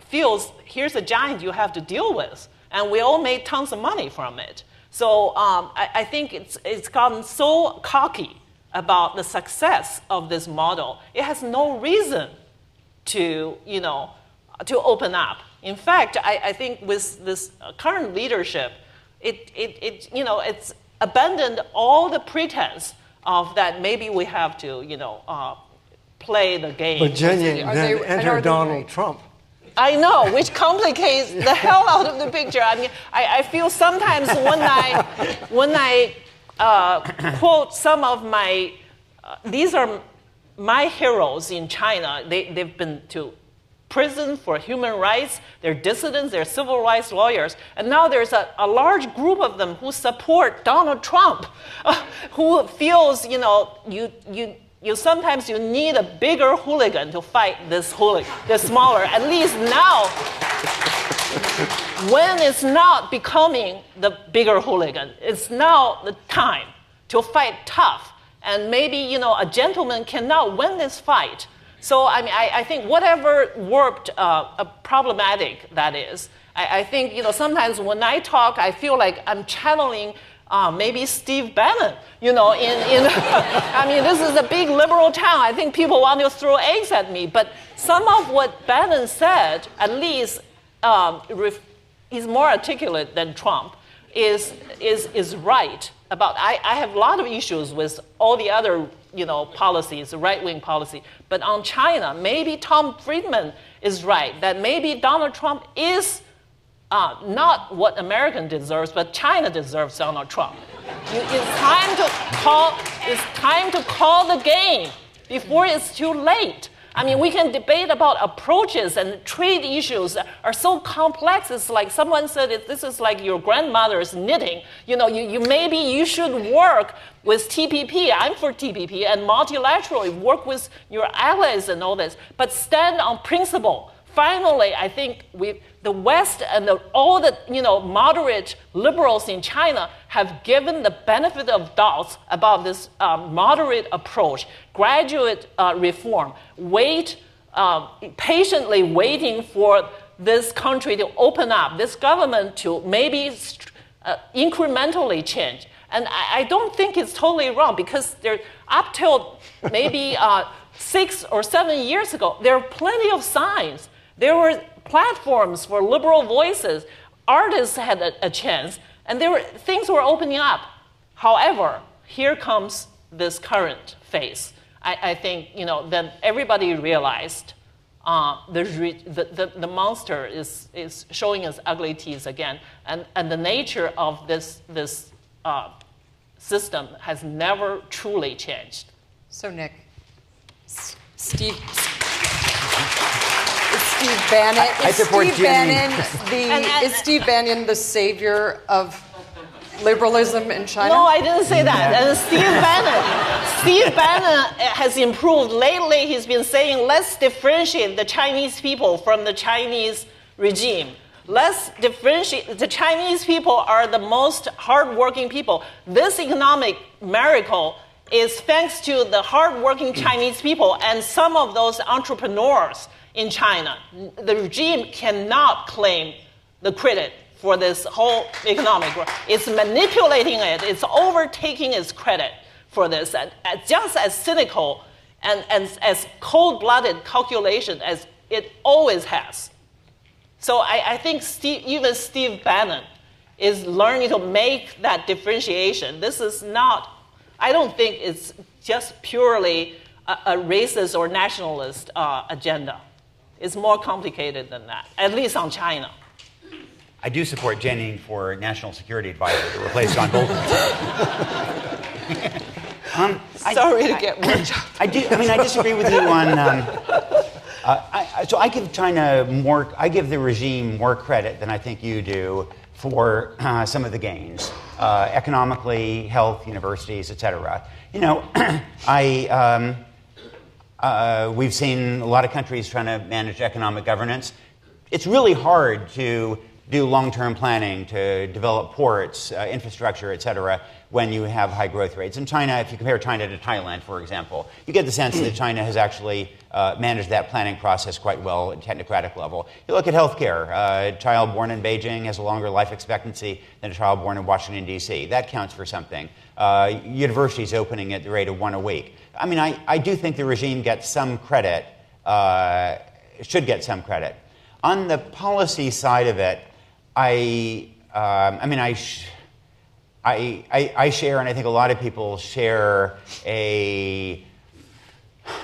feels here's a giant you have to deal with, and we all made tons of money from it. So I think it's gotten so cocky about the success of this model. It has no reason to open up. In fact, I think with this current leadership, it's abandoned all the pretense of that maybe we have to play the game. But Jianying then enter Donald Trump. I know, which complicates the hell out of the picture. I mean, I feel sometimes when I quote some of my, these are my heroes in China. They've been to prison for human rights. They're dissidents. They're civil rights lawyers. And now there's a large group of them who support Donald Trump, who feels, sometimes you need a bigger hooligan to fight this hooligan, the smaller. At least now, when it's not becoming the bigger hooligan, it's now the time to fight tough. And maybe, a gentleman cannot win this fight. So, I mean, I think whatever warped, problematic that is, I think, sometimes when I talk, I feel like I'm channeling maybe Steve Bannon, I mean, this is a big liberal town. I think people want to throw eggs at me. But some of what Bannon said, at least he's more articulate than Trump, is right. I have a lot of issues with all the other, policies, right-wing policy. But on China, maybe Tom Friedman is right, that maybe Donald Trump is not what America deserves, but China deserves Donald Trump. It's time to call the game before it's too late. I mean, we can debate about approaches, and trade issues are so complex. It's like someone said, this is like your grandmother's knitting. Maybe you should work with TPP. I'm for TPP and multilaterally work with your allies and all this, but stand on principle. Finally, I think the West and all the moderate liberals in China have given the benefit of doubts about this moderate approach, graduate reform. Patiently waiting for this country to open up, this government to maybe incrementally change. And I don't think it's totally wrong, because up till maybe 6 or 7 years ago, there are plenty of signs. There were platforms for liberal voices. Artists had a chance, and things were opening up. However, here comes this current phase. I think then everybody realized the monster is showing its ugly teeth again, and the nature of this system has never truly changed. So Nick, Steve Bannon. I support Is Steve Bannon the savior of liberalism in China? No, I didn't say that. And Steve Bannon has improved. Lately, he's been saying, let's differentiate the Chinese people from the Chinese regime. Let's differentiate. The Chinese people are the most hardworking people. This economic miracle is thanks to the hardworking Chinese people and some of those entrepreneurs in China. The regime cannot claim the credit for this whole economic growth. It's manipulating it. It's overtaking its credit for this. And just as cynical and as cold-blooded calculation as it always has. So I think even Steve Bannon is learning to make that differentiation. This is not I don't think it's just purely a racist or nationalist agenda. It's more complicated than that, at least on China. I do support Jianying for National Security Advisor to replace John Bolton. Sorry to get worked up. I disagree with you on. So I give China more. I give the regime more credit than I think you do for some of the gains, economically, health, universities, etc. You know, we've seen a lot of countries trying to manage economic governance. It's really hard to do long-term planning, to develop ports, infrastructure, et cetera, when you have high growth rates. In China, if you compare China to Thailand, for example, you get the sense that China has actually managed that planning process quite well at technocratic level. You look at healthcare. A child born in Beijing has a longer life expectancy than a child born in Washington, D.C. That counts for something. Universities opening at the rate of one a week. I mean, I do think the regime gets some credit, should get some credit. On the policy side of it, I share, and I think a lot of people share, a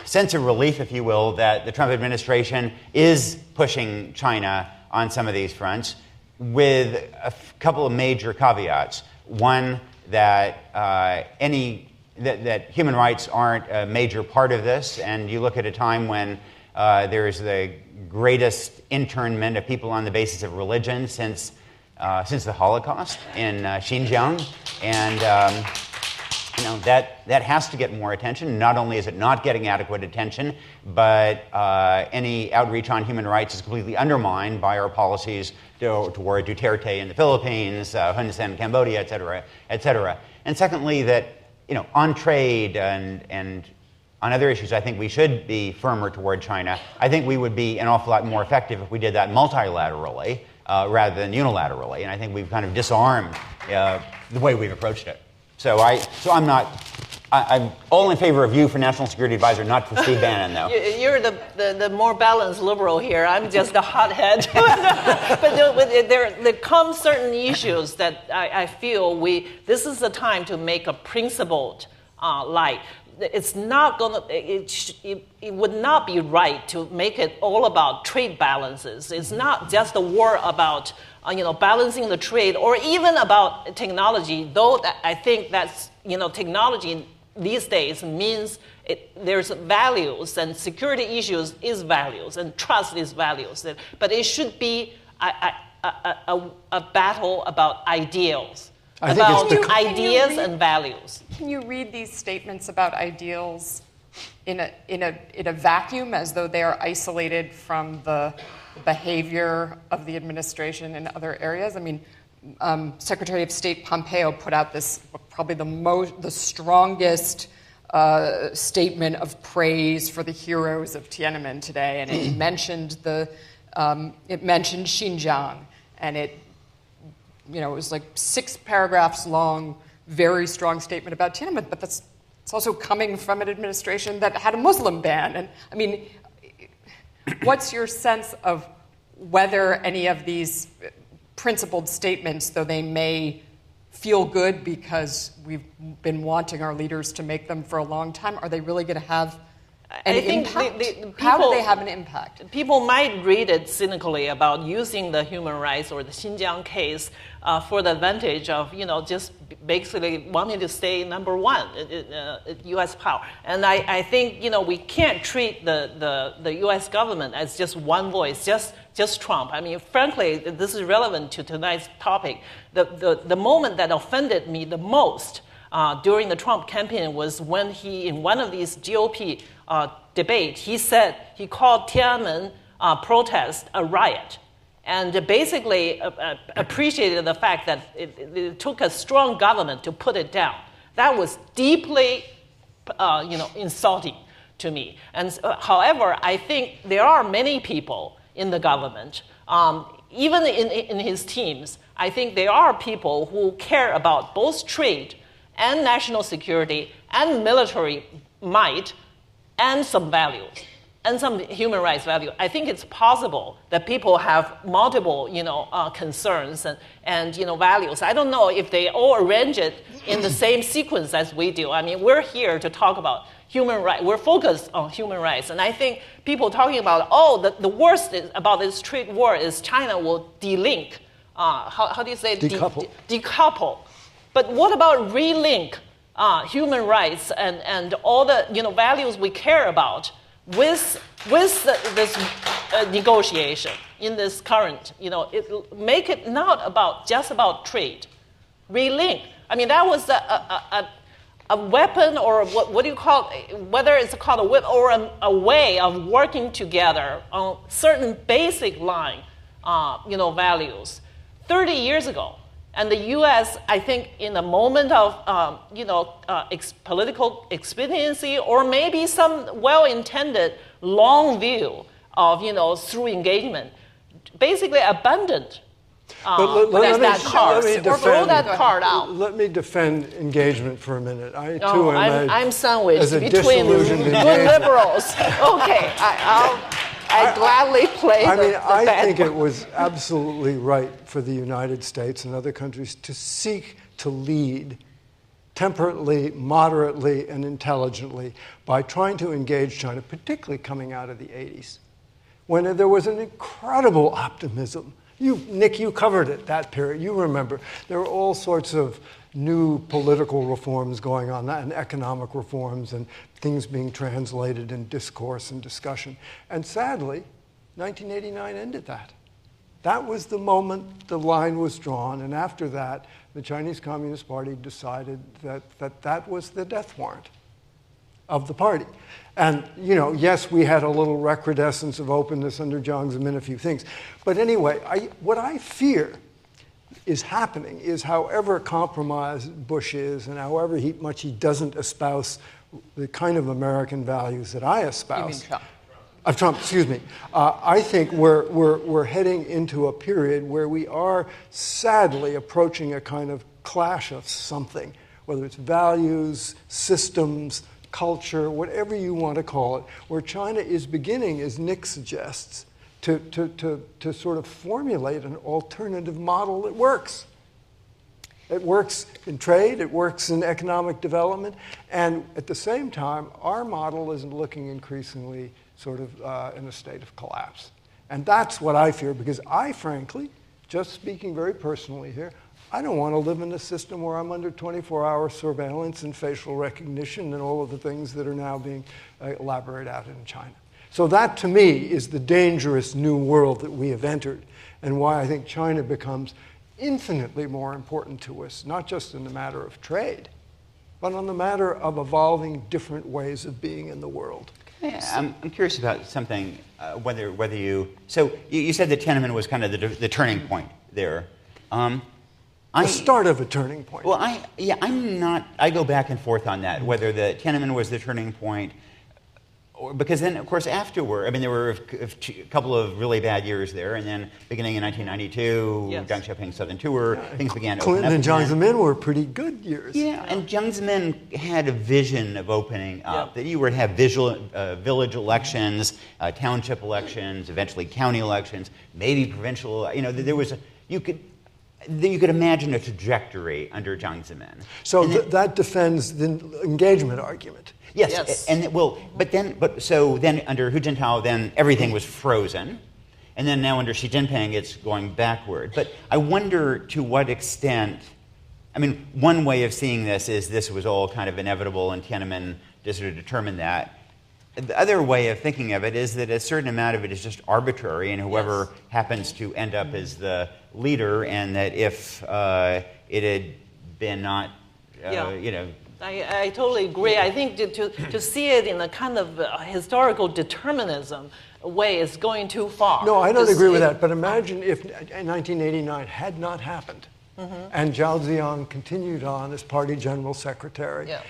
sense of relief, if you will, that the Trump administration is pushing China on some of these fronts, with a couple of major caveats. One, that that human rights aren't a major part of this, and you look at a time when there's the greatest internment of people on the basis of religion since the Holocaust in Xinjiang, and that has to get more attention. Not only is it not getting adequate attention, but any outreach on human rights is completely undermined by our policies toward Duterte in the Philippines, Hun Sen in Cambodia, et cetera, et cetera. And secondly, that on trade and on other issues, I think we should be firmer toward China. I think we would be an awful lot more effective if we did that multilaterally rather than unilaterally. And I think we've kind of disarmed the way we've approached it. I'm all in favor of you for National Security Advisor, not for Steve Bannon, though. You're the more balanced liberal here. I'm just a hothead. But there come certain issues that I feel this is the time to make a principled light. It's not it would not be right to make it all about trade balances. It's not just a war about balancing the trade, or even about technology. Though I think that's technology these days means there's values, and security issues is values, and trust is values. But it should be a battle about ideals. About ideas and values. Can you read these statements about ideals in a vacuum, as though they are isolated from the behavior of the administration in other areas? I mean, Secretary of State Pompeo put out this probably the strongest statement of praise for the heroes of Tiananmen today, and it mentioned Xinjiang, and it was like 6 paragraphs long, very strong statement about Tiananmen, but it's also coming from an administration that had a Muslim ban. And I mean, what's your sense of whether any of these principled statements, though they may feel good because we've been wanting our leaders to make them for a long time, are they really going to have an impact? How do they have an impact? People might read it cynically about using the human rights or the Xinjiang case for the advantage of, just basically wanting to stay number one, U.S. power. And I think, we can't treat the U.S. government as just one voice, just Trump. I mean, frankly, this is relevant to tonight's topic. The moment that offended me the most during the Trump campaign was when he, in one of these GOP debate, he called Tiananmen protest a riot, and basically appreciated the fact that it took a strong government to put it down. That was deeply, insulting to me. And however, I think there are many people in the government, even in his teams. I think there are people who care about both trade and national security and military might and some values. and some human rights value, I think it's possible that people have multiple, concerns and values. I don't know if they all arrange it in the same sequence as we do. I mean, we're here to talk about human rights. We're focused on human rights, and I think people talking about, the worst about this trade war is China will delink. How do you say? Decouple. Decouple. But what about relink human rights and all the values we care about with this negotiation in this current, make it not just about trade, relink. I mean, that was a weapon, or what do you call it? Whether it's called a whip or a way of working together on certain basic line, values. 30 years ago. And the U.S., I think, in a moment of, political expediency, or maybe some well-intended long view of, through engagement, basically abandoned that card, or throw that card out. Let me defend engagement for a minute. I too I'm sandwiched between disillusioned good liberals. Okay, I gladly play I think it was absolutely right for the United States and other countries to seek to lead temperately, moderately, and intelligently by trying to engage China, particularly coming out of the 80s, when there was an incredible optimism. Nick, you covered it, that period. You remember. There were all sorts of new political reforms going on, and economic reforms, and things being translated in discourse and discussion. And sadly, 1989 ended that. That was the moment the line was drawn, and after that, the Chinese Communist Party decided that was the death warrant of the party. And, yes, we had a little recrudescence of openness under Jiang Zemin, a few things. But anyway, what I fear is happening is, however compromised Bush is, and however much he doesn't espouse the kind of American values that I espouse. You mean Trump? Trump, excuse me. I think we're heading into a period where we are sadly approaching a kind of clash of something, whether it's values, systems, culture, whatever you want to call it, where China is beginning, as Nick suggests, to sort of formulate an alternative model that works. It works in trade, it works in economic development, and at the same time, our model is looking increasingly sort of in a state of collapse. And that's what I fear, because I, frankly, just speaking very personally here, I don't want to live in a system where I'm under 24-hour surveillance and facial recognition and all of the things that are now being elaborated out in China. So that, to me, is the dangerous new world that we have entered, and why I think China becomes infinitely more important to us, not just in the matter of trade, but on the matter of evolving different ways of being in the world. Yeah, I'm curious about something, whether you... So you said that Tiananmen was kind of the turning point there. The start of a turning point. Well, I'm not... I go back and forth on that, whether the Tiananmen was the turning point, because then, of course, afterward, I mean, there were a couple of really bad years there, and then beginning in 1992, yes. Deng Xiaoping's Southern Tour, things began to Clinton open up and Jiang Zemin were pretty good years. Yeah, and Jiang Zemin had a vision of opening up, Yep. that you would have village elections, township elections, eventually county elections, maybe provincial, there was you could imagine a trajectory under Jiang Zemin. So that defends the engagement argument. Yes. And so then under Hu Jintao, then everything was frozen, and then now under Xi Jinping, it's going backward. But I wonder to what extent. I mean, one way of seeing this was all kind of inevitable, and Tiananmen just sort of determined that. The other way of thinking of it is that a certain amount of it is just arbitrary, and whoever happens to end up as the leader, and that if it had been not, I totally agree. I think to see it in a kind of historical determinism way is going too far. No, I don't agree with that. But imagine if 1989 had not happened, and Zhao Ziyang continued on as party general secretary. Yeah.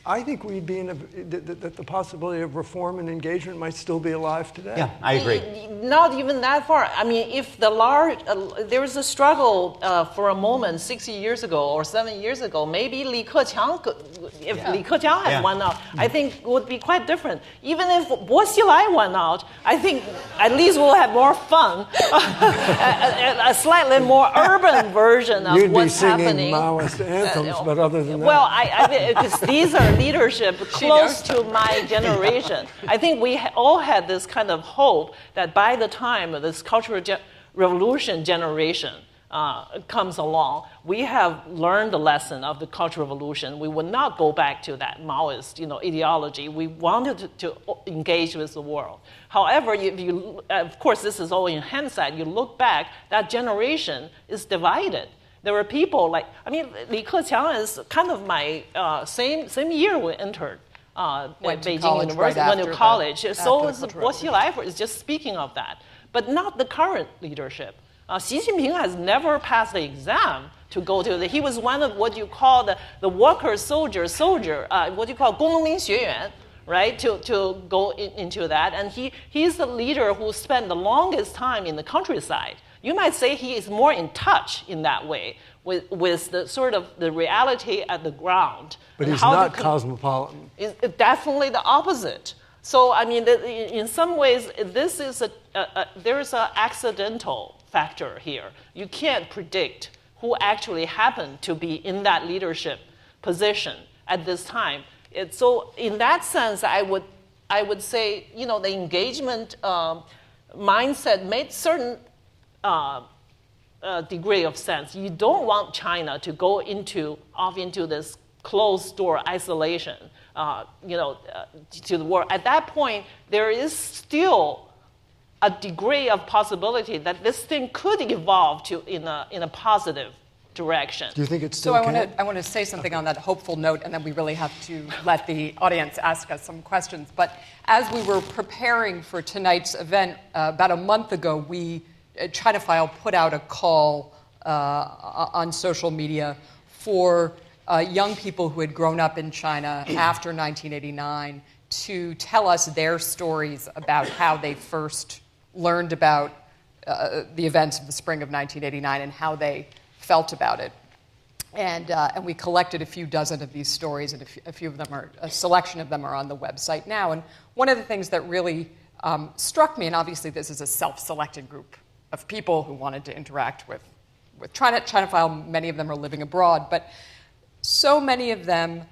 I think we'd be that the possibility of reform and engagement might still be alive today. Yeah, I agree. Not even that far. I mean, if the large, there was a struggle for a moment 60 years ago or 7 years ago, maybe Li Keqiang, if Li Keqiang had won out, I think it would be quite different. Even if Bo Xilai won out, I think at least we'll have more fun, a slightly more urban version of what's happening. You'd be singing Maoist anthems, but other than that. Well, because these are leadership close to my generation. I think we all had this kind of hope that by the time this Cultural Revolution generation comes along, we have learned the lesson of the Cultural Revolution. We would not go back to that Maoist, ideology. We wanted to engage with the world. However, of course, this is all in hindsight. You look back, that generation is divided. There were people Li Keqiang is kind of my same year we entered at Beijing University, went to college. So is Bo Xilai is just speaking of that, but not the current leadership. Xi Jinping has never passed the exam to go to he was one of what you call the worker soldier, what you call 工农兵学员, right, to go into that. And he's the leader who spent the longest time in the countryside. You might say he is more in touch in that way with the sort of the reality at the ground. But he's not cosmopolitan. It's definitely the opposite. So, I mean, in some ways, this is there's an accidental factor here. You can't predict who actually happened to be in that leadership position at this time. So, in that sense, I would say, the engagement mindset made certain degree of sense. You don't want China to go off into this closed door isolation, to the world. At that point, there is still a degree of possibility that this thing could evolve in a positive direction. Do you think it's still? So I want to say something on that hopeful note, and then we really have to let the audience ask us some questions. But as we were preparing for tonight's event, about a month ago, ChinaFile put out a call on social media for young people who had grown up in China after 1989 to tell us their stories about how they first learned about the events of the spring of 1989 and how they felt about it. And we collected a few dozen of these stories, and a selection of them are on the website now. And one of the things that really struck me, and obviously this is a self-selected group of people who wanted to interact with ChinaFile. Many of them are living abroad, but so many of them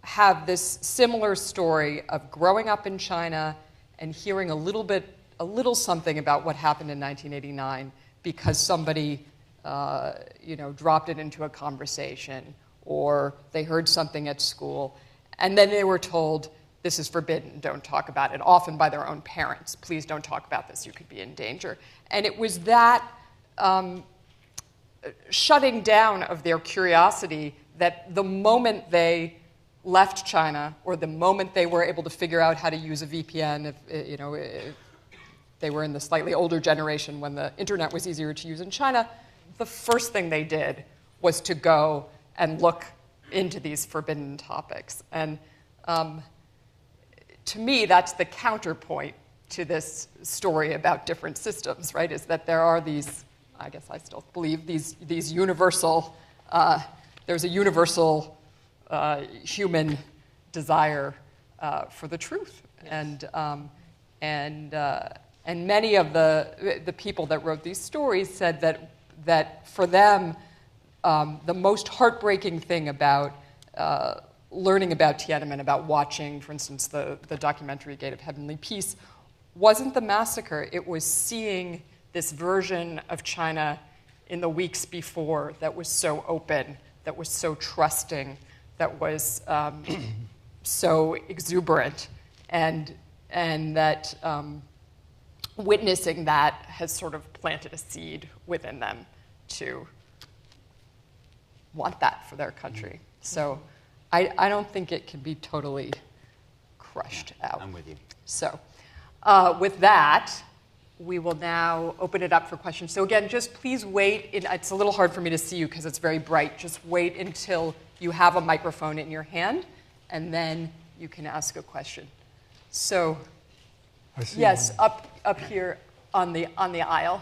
have this similar story of growing up in China and hearing a little something about what happened in 1989 because somebody dropped it into a conversation, or they heard something at school, and then they were told, this is forbidden, don't talk about it, often by their own parents. Please don't talk about this, you could be in danger. And it was that shutting down of their curiosity that the moment they left China, or the moment they were able to figure out how to use a VPN, if they were in the slightly older generation when the internet was easier to use in China, the first thing they did was to go and look into these forbidden topics. And to me, that's the counterpoint to this story about different systems, right? Is that there are these, I guess I still believe, these universal, there's a universal human desire for the truth. Yes. And many of the people that wrote these stories said that for them, the most heartbreaking thing about learning about Tiananmen, about watching, for instance, the documentary Gate of Heavenly Peace, wasn't the massacre. It was seeing this version of China in the weeks before that was so open, that was so trusting, that was so exuberant, and that witnessing that has sort of planted a seed within them to want that for their country. So I don't think it can be totally crushed out. I'm with you. So with that, we will now open it up for questions. So again, just please wait. It's a little hard for me to see you because it's very bright. Just wait until you have a microphone in your hand, and then you can ask a question. So, yes, up here on the aisle.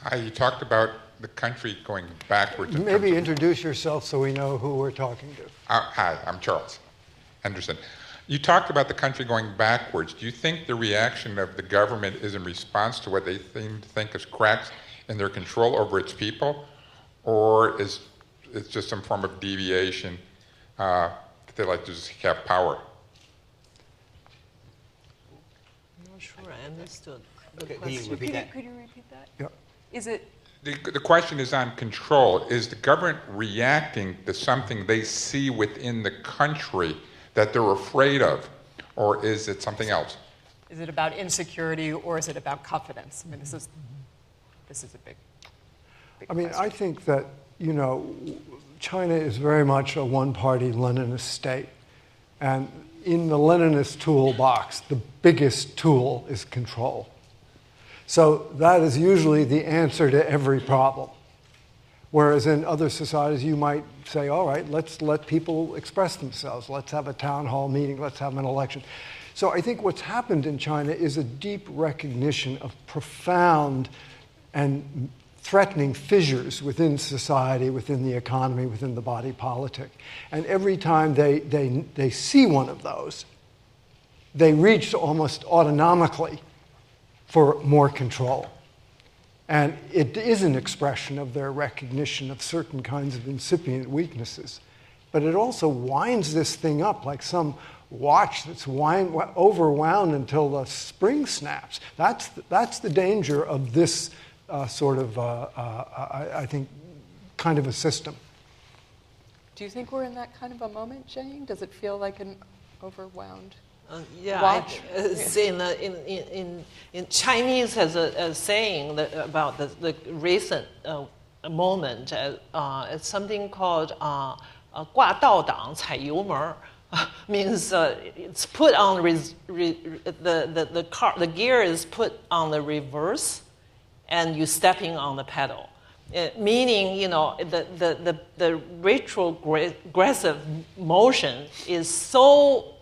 Hi, you talked about the country going backwards. Maybe introduce yourself so we know who we're talking to. Hi, I'm Charles Henderson. You talked about the country going backwards. Do you think the reaction of the government is in response to what they seem to think is cracks in their control over its people, or is it just some form of deviation that they like to just have power? I'm not sure I understood. Can you repeat that? Could you repeat that? Yeah. Is it? The question is on control. Is the government reacting to something they see within the country that they're afraid of, or is it something else? Is it about insecurity, or is it about confidence? I mean, this is a big I question. think that, China is very much a one-party Leninist state. And in the Leninist toolbox, the biggest tool is control. So that is usually the answer to every problem. Whereas in other societies, you might say, all right, let's let people express themselves. Let's have a town hall meeting. Let's have an election. So I think what's happened in China is a deep recognition of profound and threatening fissures within society, within the economy, within the body politic. And every time they see one of those, they reach almost autonomically for more control. And it is an expression of their recognition of certain kinds of incipient weaknesses. But it also winds this thing up like some watch that's overwound until the spring snaps. That's the danger of this I think, kind of a system. Do you think we're in that kind of a moment, Jianying? Does it feel like an overwound? Watch. In Chinese has a saying about the recent moment. It's something called 挂倒档踩油门, means it's put on the gear is put on the reverse, and you're stepping on the pedal. Meaning, the retrogressive motion is so,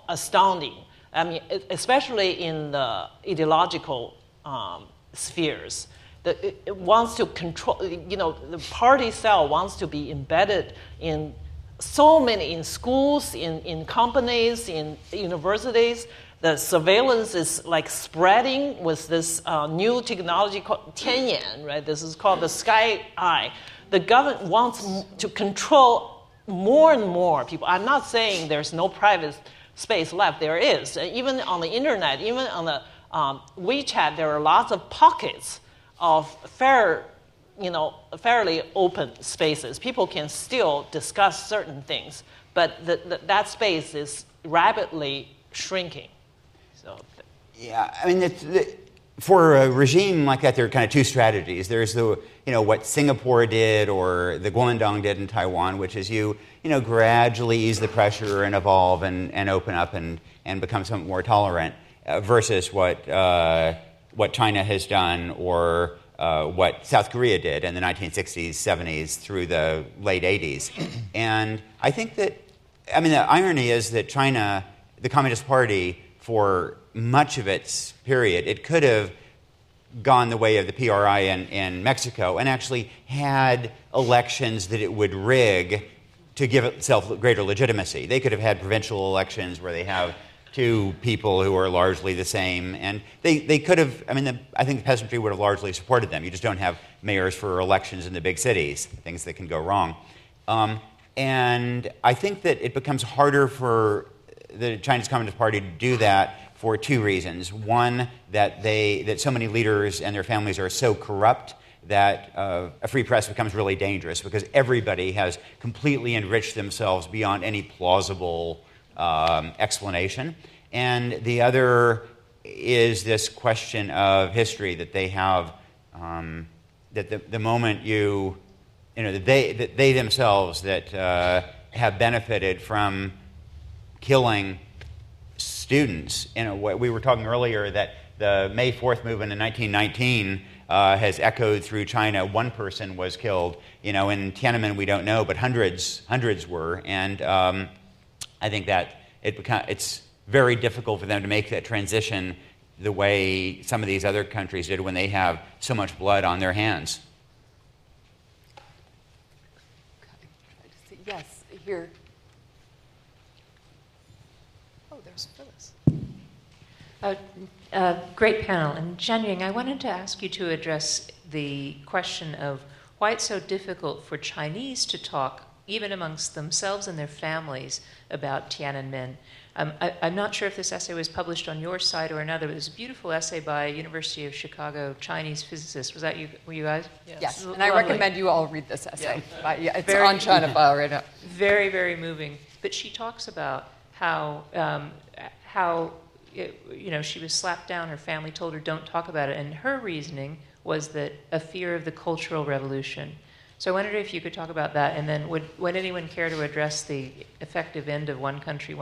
astounding. I mean, especially in the ideological spheres. It wants to control, the party cell wants to be embedded in so many, in schools, in companies, in universities. The surveillance is like spreading with this new technology called Tianyan, right? This is called the sky eye. The government wants to control more and more people. I'm not saying there's no private space left. There is. Even on the internet, even on the WeChat, there are lots of pockets of fairly open spaces. People can still discuss certain things, but that space is rapidly shrinking. Yeah, I mean, for a regime like that, there are kind of two strategies. There's what Singapore did or the Guangdong did in Taiwan, which is you gradually ease the pressure and evolve and open up and become somewhat more tolerant, versus what China has done or what South Korea did in the 1960s, 70s through the late 80s. And I think that, the irony is that China, the Communist Party, for much of its period, it could have gone the way of the PRI in Mexico and actually had elections that it would rig to give itself greater legitimacy. They could have had provincial elections where they have two people who are largely the same, and they could have, I think the peasantry would have largely supported them. You just don't have mayors for elections in the big cities, things that can go wrong. And I think that it becomes harder for the Chinese Communist Party to do that for two reasons. One, that so many leaders and their families are so corrupt that a free press becomes really dangerous because everybody has completely enriched themselves beyond any plausible explanation. And the other is this question of history that they have, that the moment that they themselves that have benefited from killing students in a way. We were talking earlier that the May 4th movement in 1919 has echoed through China. One person was killed. In Tiananmen we don't know, but hundreds were. And I think that it's very difficult for them to make that transition the way some of these other countries did when they have so much blood on their hands. Yes, here. Oh, there's Phyllis. Great panel. And Jianying, I wanted to ask you to address the question of why it's so difficult for Chinese to talk, even amongst themselves and their families, about Tiananmen. I'm not sure if this essay was published on your site or another, but it was a beautiful essay by University of Chicago Chinese physicist. Was that you? Were you guys? Yes. And I recommend you all read this essay. Yeah. It's on ChinaFile right now. Very, very moving. But she talks about how she was slapped down. Her family told her don't talk about it, and her reasoning was that a fear of the Cultural Revolution. So I wondered if you could talk about that, and then would anyone care to address the effective end of one country,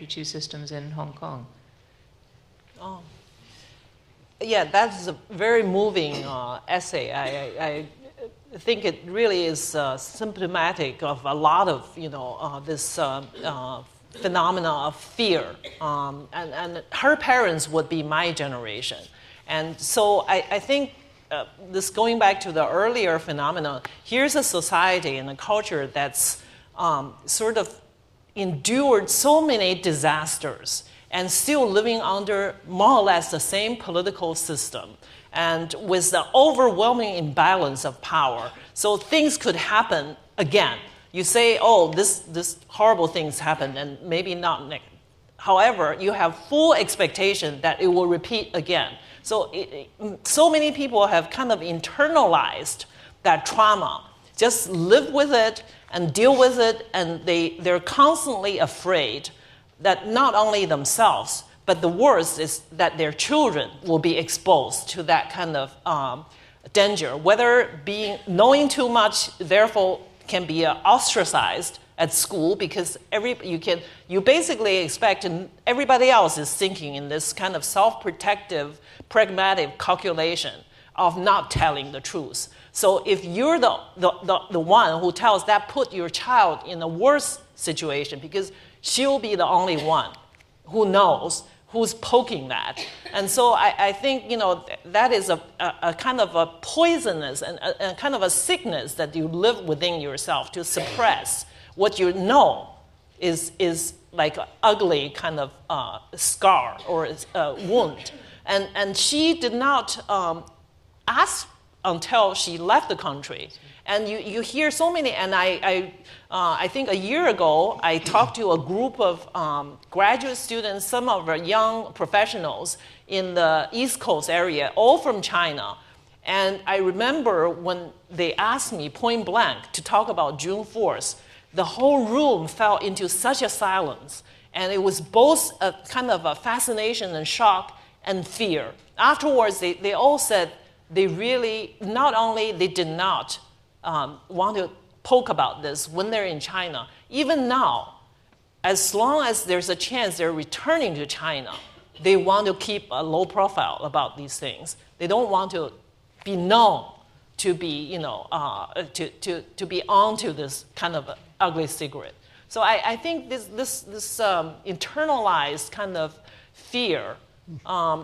two systems in Hong Kong? Oh, yeah, that's a very moving essay. I think it really is symptomatic of a lot of this phenomena of fear, and her parents would be my generation, and so I think. This going back to the earlier phenomena, here's a society and a culture that's sort of endured so many disasters and still living under more or less the same political system and with the overwhelming imbalance of power. So things could happen again. You say, oh, this horrible things happened and maybe not next. However, you have full expectation that it will repeat again. So so many people have kind of internalized that trauma, just live with it and deal with it, and they're constantly afraid that not only themselves, but the worst is that their children will be exposed to that kind of danger, whether knowing too much, therefore can be ostracized at school because you basically expect everybody else is thinking in this kind of self-protective, pragmatic calculation of not telling the truth. So if you're the one who tells that, put your child in a worse situation because she'll be the only one who knows who's poking that. And so I think that is a kind of a poisonous and a kind of a sickness that you live within yourself to suppress what you know is like an ugly kind of scar or wound. And she did not ask until she left the country. And you hear so many, and I think a year ago, I talked to a group of graduate students, some of our young professionals in the East Coast area, all from China. And I remember when they asked me point blank to talk about June 4th, the whole room fell into such a silence. And it was both a kind of a fascination and shock and fear. Afterwards, they all said they really, not only they did not want to poke about this when they're in China, even now, as long as there's a chance they're returning to China, they want to keep a low profile about these things. They don't want to be known to be, to be onto this kind of ugly secret. So I think this internalized kind of fear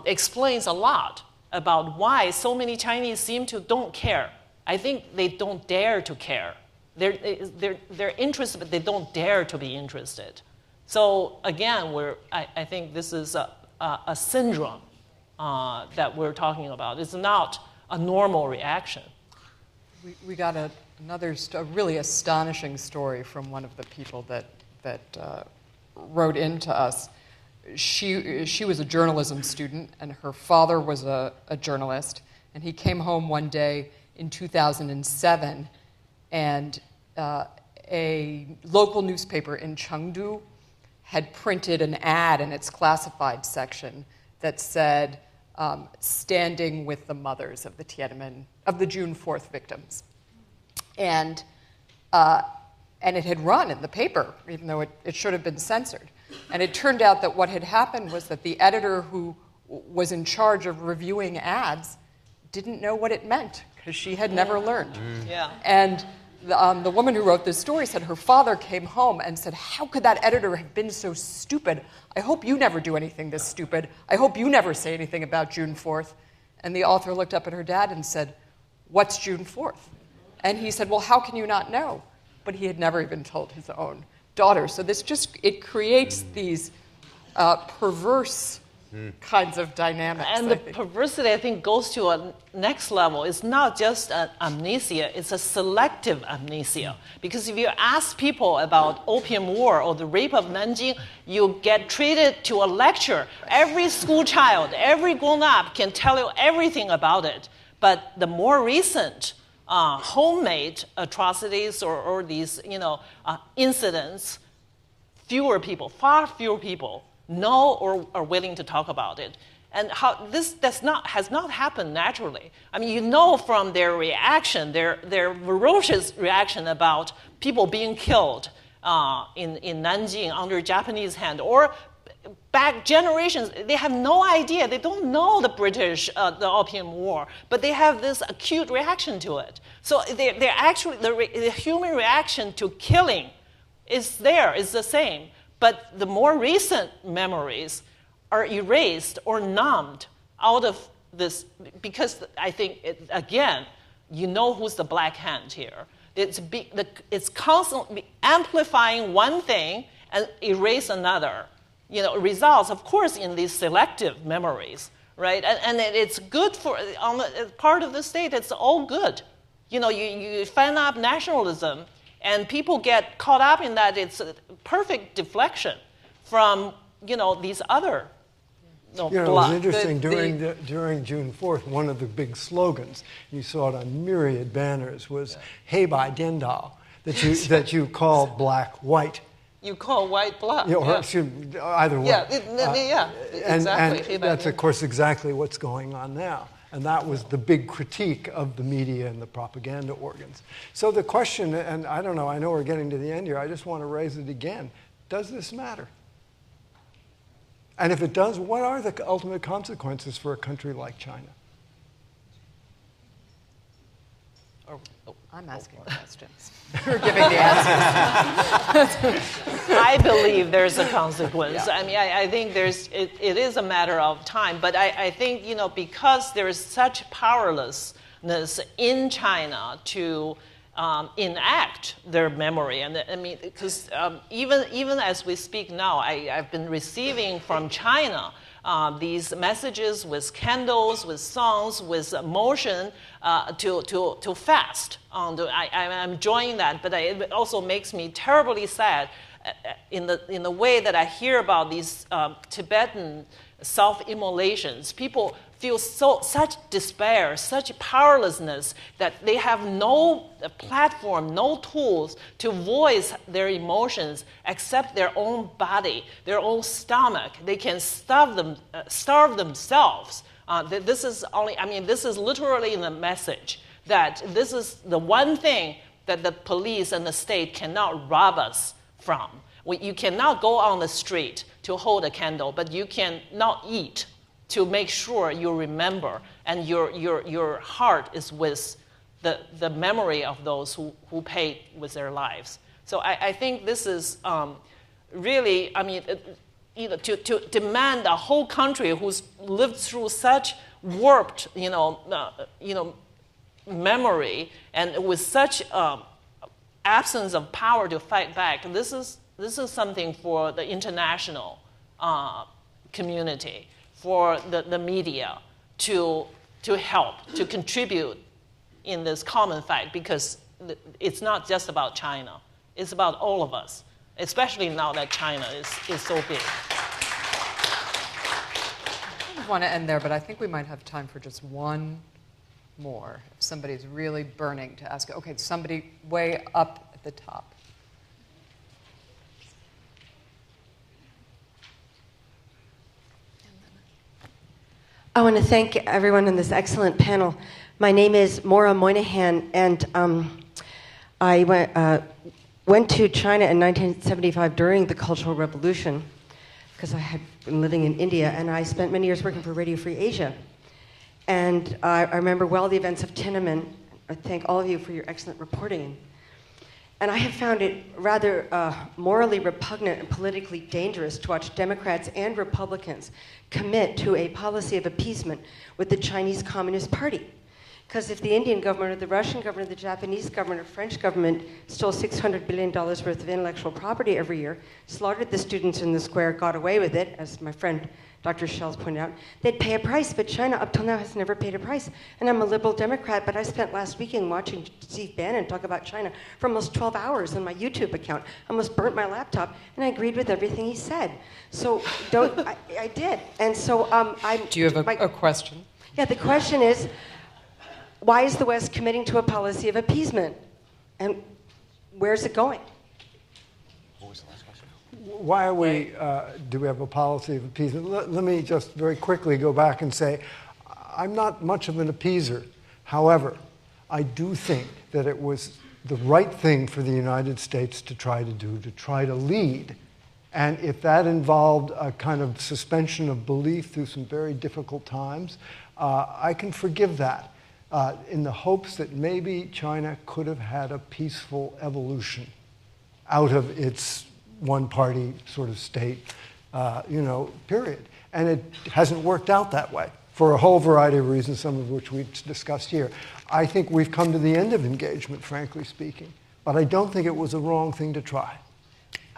explains a lot about why so many Chinese seem to don't care. I think they don't dare to care. They're interested, but they don't dare to be interested. So again, I think this is a syndrome that we're talking about. It's not a normal reaction. We got another really astonishing story from one of the people that wrote into us. She was a journalism student, and her father was a journalist. And he came home one day in 2007, and a local newspaper in Chengdu had printed an ad in its classified section that said, "Standing with the mothers of the Tiananmen, of the June 4th victims," and it had run in the paper, even though it should have been censored. And it turned out that what had happened was that the editor who was in charge of reviewing ads, didn't know what it meant because she had never learned. Yeah. And the woman who wrote this story said her father came home and said, how could that editor have been so stupid? I hope you never do anything this stupid. I hope you never say anything about June 4th. And the author looked up at her dad and said, what's June 4th? And he said, well, how can you not know? But he had never even told his own daughter. So this it creates these perverse kinds of dynamics. And the perversity, I think, goes to a next level. It's not just an amnesia, it's a selective amnesia. Because if you ask people about Opium War or the rape of Nanjing, you get treated to a lecture. Every school child, every grown-up can tell you everything about it. But the more recent homemade atrocities or these incidents, far fewer people know or are willing to talk about it. And how this has not happened naturally. I mean, from their reaction, their ferocious reaction about people being killed in Nanjing under Japanese hand, or back generations, they have no idea. They don't know the British, the Opium War, but they have this acute reaction to it. So they're actually, the human reaction to killing is the same. But the more recent memories are erased or numbed out of this, because I think, again, who's the black hand here. It's constantly amplifying one thing and erase another. Results, of course, in these selective memories, right? And it's good on the part of the state, it's all good. You fan up nationalism, and people get caught up in that. It's a perfect deflection from, these other it was interesting. During June 4th, one of the big slogans, you saw it on myriad banners, was "Hey by Dendao," that you call black white. You call white black. Either way. Exactly. And that's, of course, exactly what's going on now. And that was the big critique of the media and the propaganda organs. So the question, and I don't know, I know we're getting to the end here, I just want to raise it again. Does this matter? And if it does, what are the ultimate consequences for a country like China? I'm asking questions. You're giving the answers. I believe there's a consequence. Yeah. I mean, I think it is a matter of time. But I think, because there is such powerlessness in China to enact their memory. And I mean, because even as we speak now, I've been receiving from China these messages with candles, with songs, with motion to fast. I'm enjoying that, but it also makes me terribly sad in the way that I hear about these Tibetan self-immolations. People feel such despair, such powerlessness that they have no platform, no tools to voice their emotions except their own body, their own stomach. They can starve themselves. This is literally the message that this is the one thing that the police and the state cannot rob us from. You cannot go on the street to hold a candle, but you can not eat to make sure you remember, and your heart is with the memory of those who paid with their lives. So I think this is really, to demand a whole country who's lived through such warped, memory and with such absence of power to fight back. This is something for the international community, for the media to help, to contribute in this common fight, because it's not just about China. It's about all of us, especially now that China is so big. I want to end there, but I think we might have time for just one more. If somebody's really burning to ask, okay, somebody way up at the top. I want to thank everyone in this excellent panel. My name is Maura Moynihan, and I went to China in 1975 during the Cultural Revolution because I had been living in India, and I spent many years working for Radio Free Asia. And I remember well the events of Tiananmen. I thank all of you for your excellent reporting. And I have found it rather morally repugnant and politically dangerous to watch Democrats and Republicans commit to a policy of appeasement with the Chinese Communist Party. Because if the Indian government or the Russian government or the Japanese government or French government stole $600 billion worth of intellectual property every year, slaughtered the students in the square, got away with it, as my friend Dr. Schell's pointed out, they'd pay a price, but China up till now has never paid a price. And I'm a liberal Democrat, but I spent last weekend watching Steve Bannon talk about China for almost 12 hours on my YouTube account. I almost burnt my laptop, and I agreed with everything he said. So I did. And so Do you have a question? Yeah, the question is, why is the West committing to a policy of appeasement? And where's it going? Why are we, do we have a policy of appeasement? Let me just very quickly go back and say, I'm not much of an appeaser. However, I do think that it was the right thing for the United States to try to do, to try to lead. And if that involved a kind of suspension of belief through some very difficult times, I can forgive that in the hopes that maybe China could have had a peaceful evolution out of its one-party sort of state, period. And it hasn't worked out that way for a whole variety of reasons, some of which we've discussed here. I think we've come to the end of engagement, frankly speaking. But I don't think it was a wrong thing to try.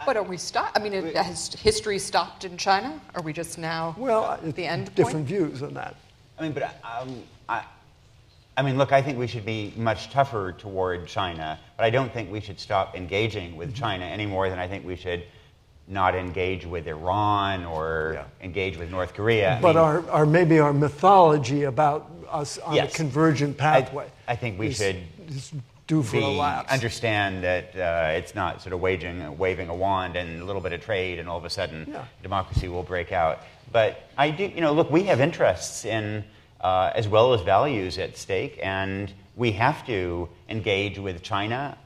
But are we stopped? I mean, has history stopped in China? Are we just now at the end different point? views on that. I mean, but I mean, look, I think we should be much tougher toward China, but I don't think we should stop engaging with China any more than I think we should not engage with Iran or engage with North Korea. But maybe our mythology about us on a convergent pathway. I think we should due for a lapse. Understand that it's not sort of waving a wand and a little bit of trade and all of a sudden democracy will break out. But I do, look, we have interests in as well as values at stake, and we have to engage with China,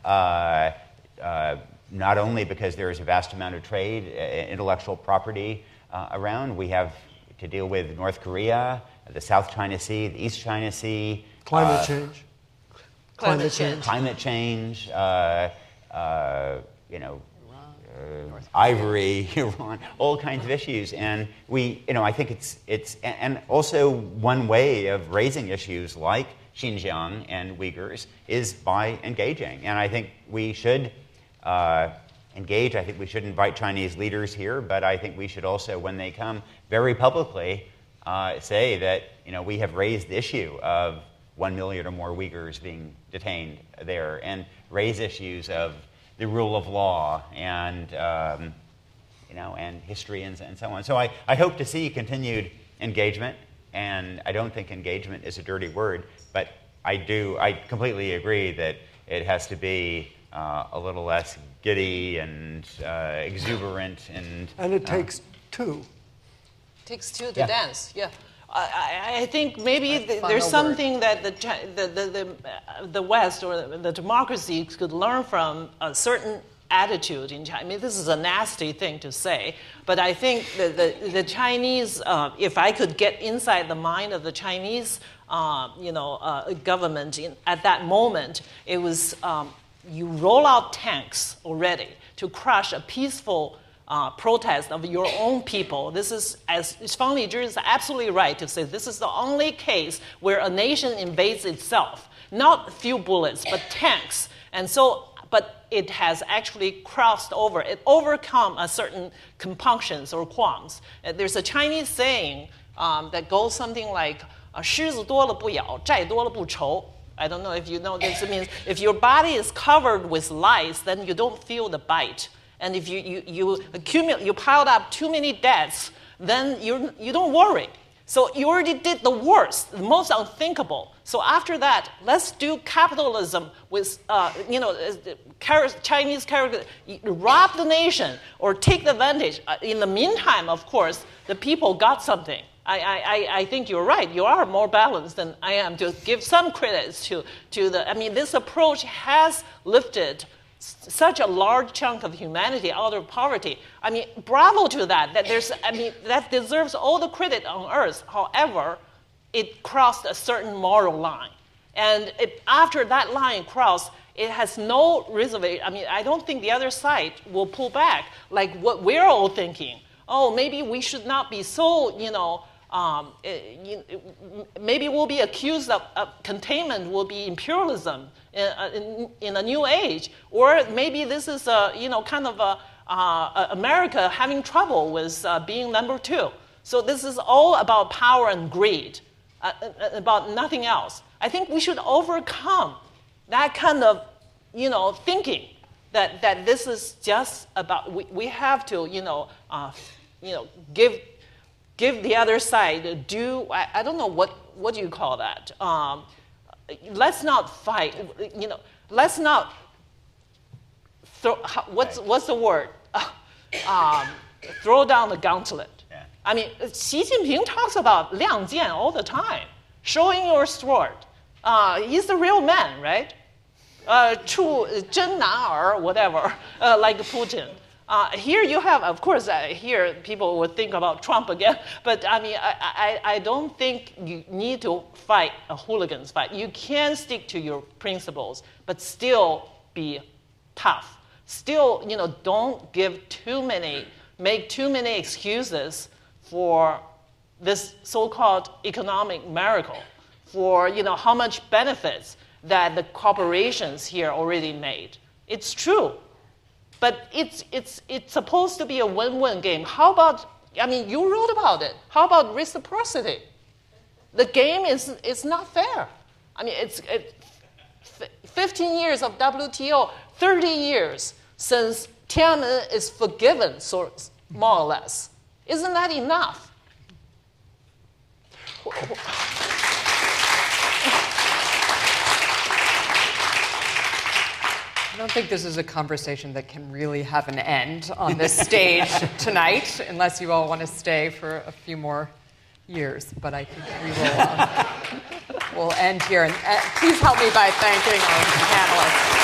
not only because there is a vast amount of trade, intellectual property around. We have to deal with North Korea, the South China Sea, the East China Sea. Climate change. Ivory, Iran, all kinds of issues, and I think it's and also one way of raising issues like Xinjiang and Uyghurs is by engaging, and I think we should engage. I think we should invite Chinese leaders here, but I think we should also, when they come, very publicly say that we have raised the issue of 1 million or more Uyghurs being detained there, and raise issues of the rule of law and and history and so on. So I hope to see continued engagement, and I don't think engagement is a dirty word, but I completely agree that it has to be a little less giddy and exuberant and it takes two. It takes two to dance. Yeah. I think maybe there's something that the West or the democracy could learn from a certain attitude in China. I mean, this is a nasty thing to say, but I think the Chinese, if I could get inside the mind of the Chinese, government at that moment, it was you roll out tanks already to crush a peaceful protest of your own people. This is, as Fang Lijie is absolutely right to say, this is the only case where a nation invades itself. Not a few bullets, but tanks. And so, but it has actually crossed over. It overcome a certain compunctions or qualms. There's a Chinese saying that goes something like, 狮子多了不咬，债多了不愁. I don't know if you know this. It means if your body is covered with lice, then you don't feel the bite. And if you piled up too many debts, then you don't worry. So you already did the worst, the most unthinkable. So after that, let's do capitalism with, Chinese character, rob the nation or take advantage. In the meantime, of course, the people got something. I think you're right. You are more balanced than I am to give some credits to the. I mean, this approach has lifted such a large chunk of humanity out of poverty. I mean, bravo to that. That deserves all the credit on earth. However, it crossed a certain moral line. And after that line crossed, it has no reservation. I mean, I don't think the other side will pull back like what we're all thinking. Oh, maybe we should not be so, maybe we'll be accused of containment will be imperialism in a new age, or maybe this is America having trouble with being number two. So this is all about power and greed, about nothing else. I think we should overcome that kind of thinking that this is just about we have to give the other side due. I don't know what do you call that. Let's not fight. Let's not throw. What's the word? Throw down the gauntlet. Yeah. I mean, Xi Jinping talks about 亮剑 all the time, showing your sword. He's the real man, right? 出真男儿 whatever, like Putin. Here you have, of course, here people would think about Trump again, but I mean, I don't think you need to fight a hooligan's fight. You can stick to your principles, but still be tough. Still, don't make too many excuses for this so-called economic miracle, for how much benefits that the corporations here already made. It's true. But it's supposed to be a win-win game. How about, you wrote about it. How about reciprocity? The game is not fair. I mean, it's 15 years of WTO, 30 years since Tiananmen is forgiven, more or less. Isn't that enough? I don't think this is a conversation that can really have an end on this stage tonight, unless you all want to stay for a few more years. But I think we will we'll end here. And please help me by thanking our panelists.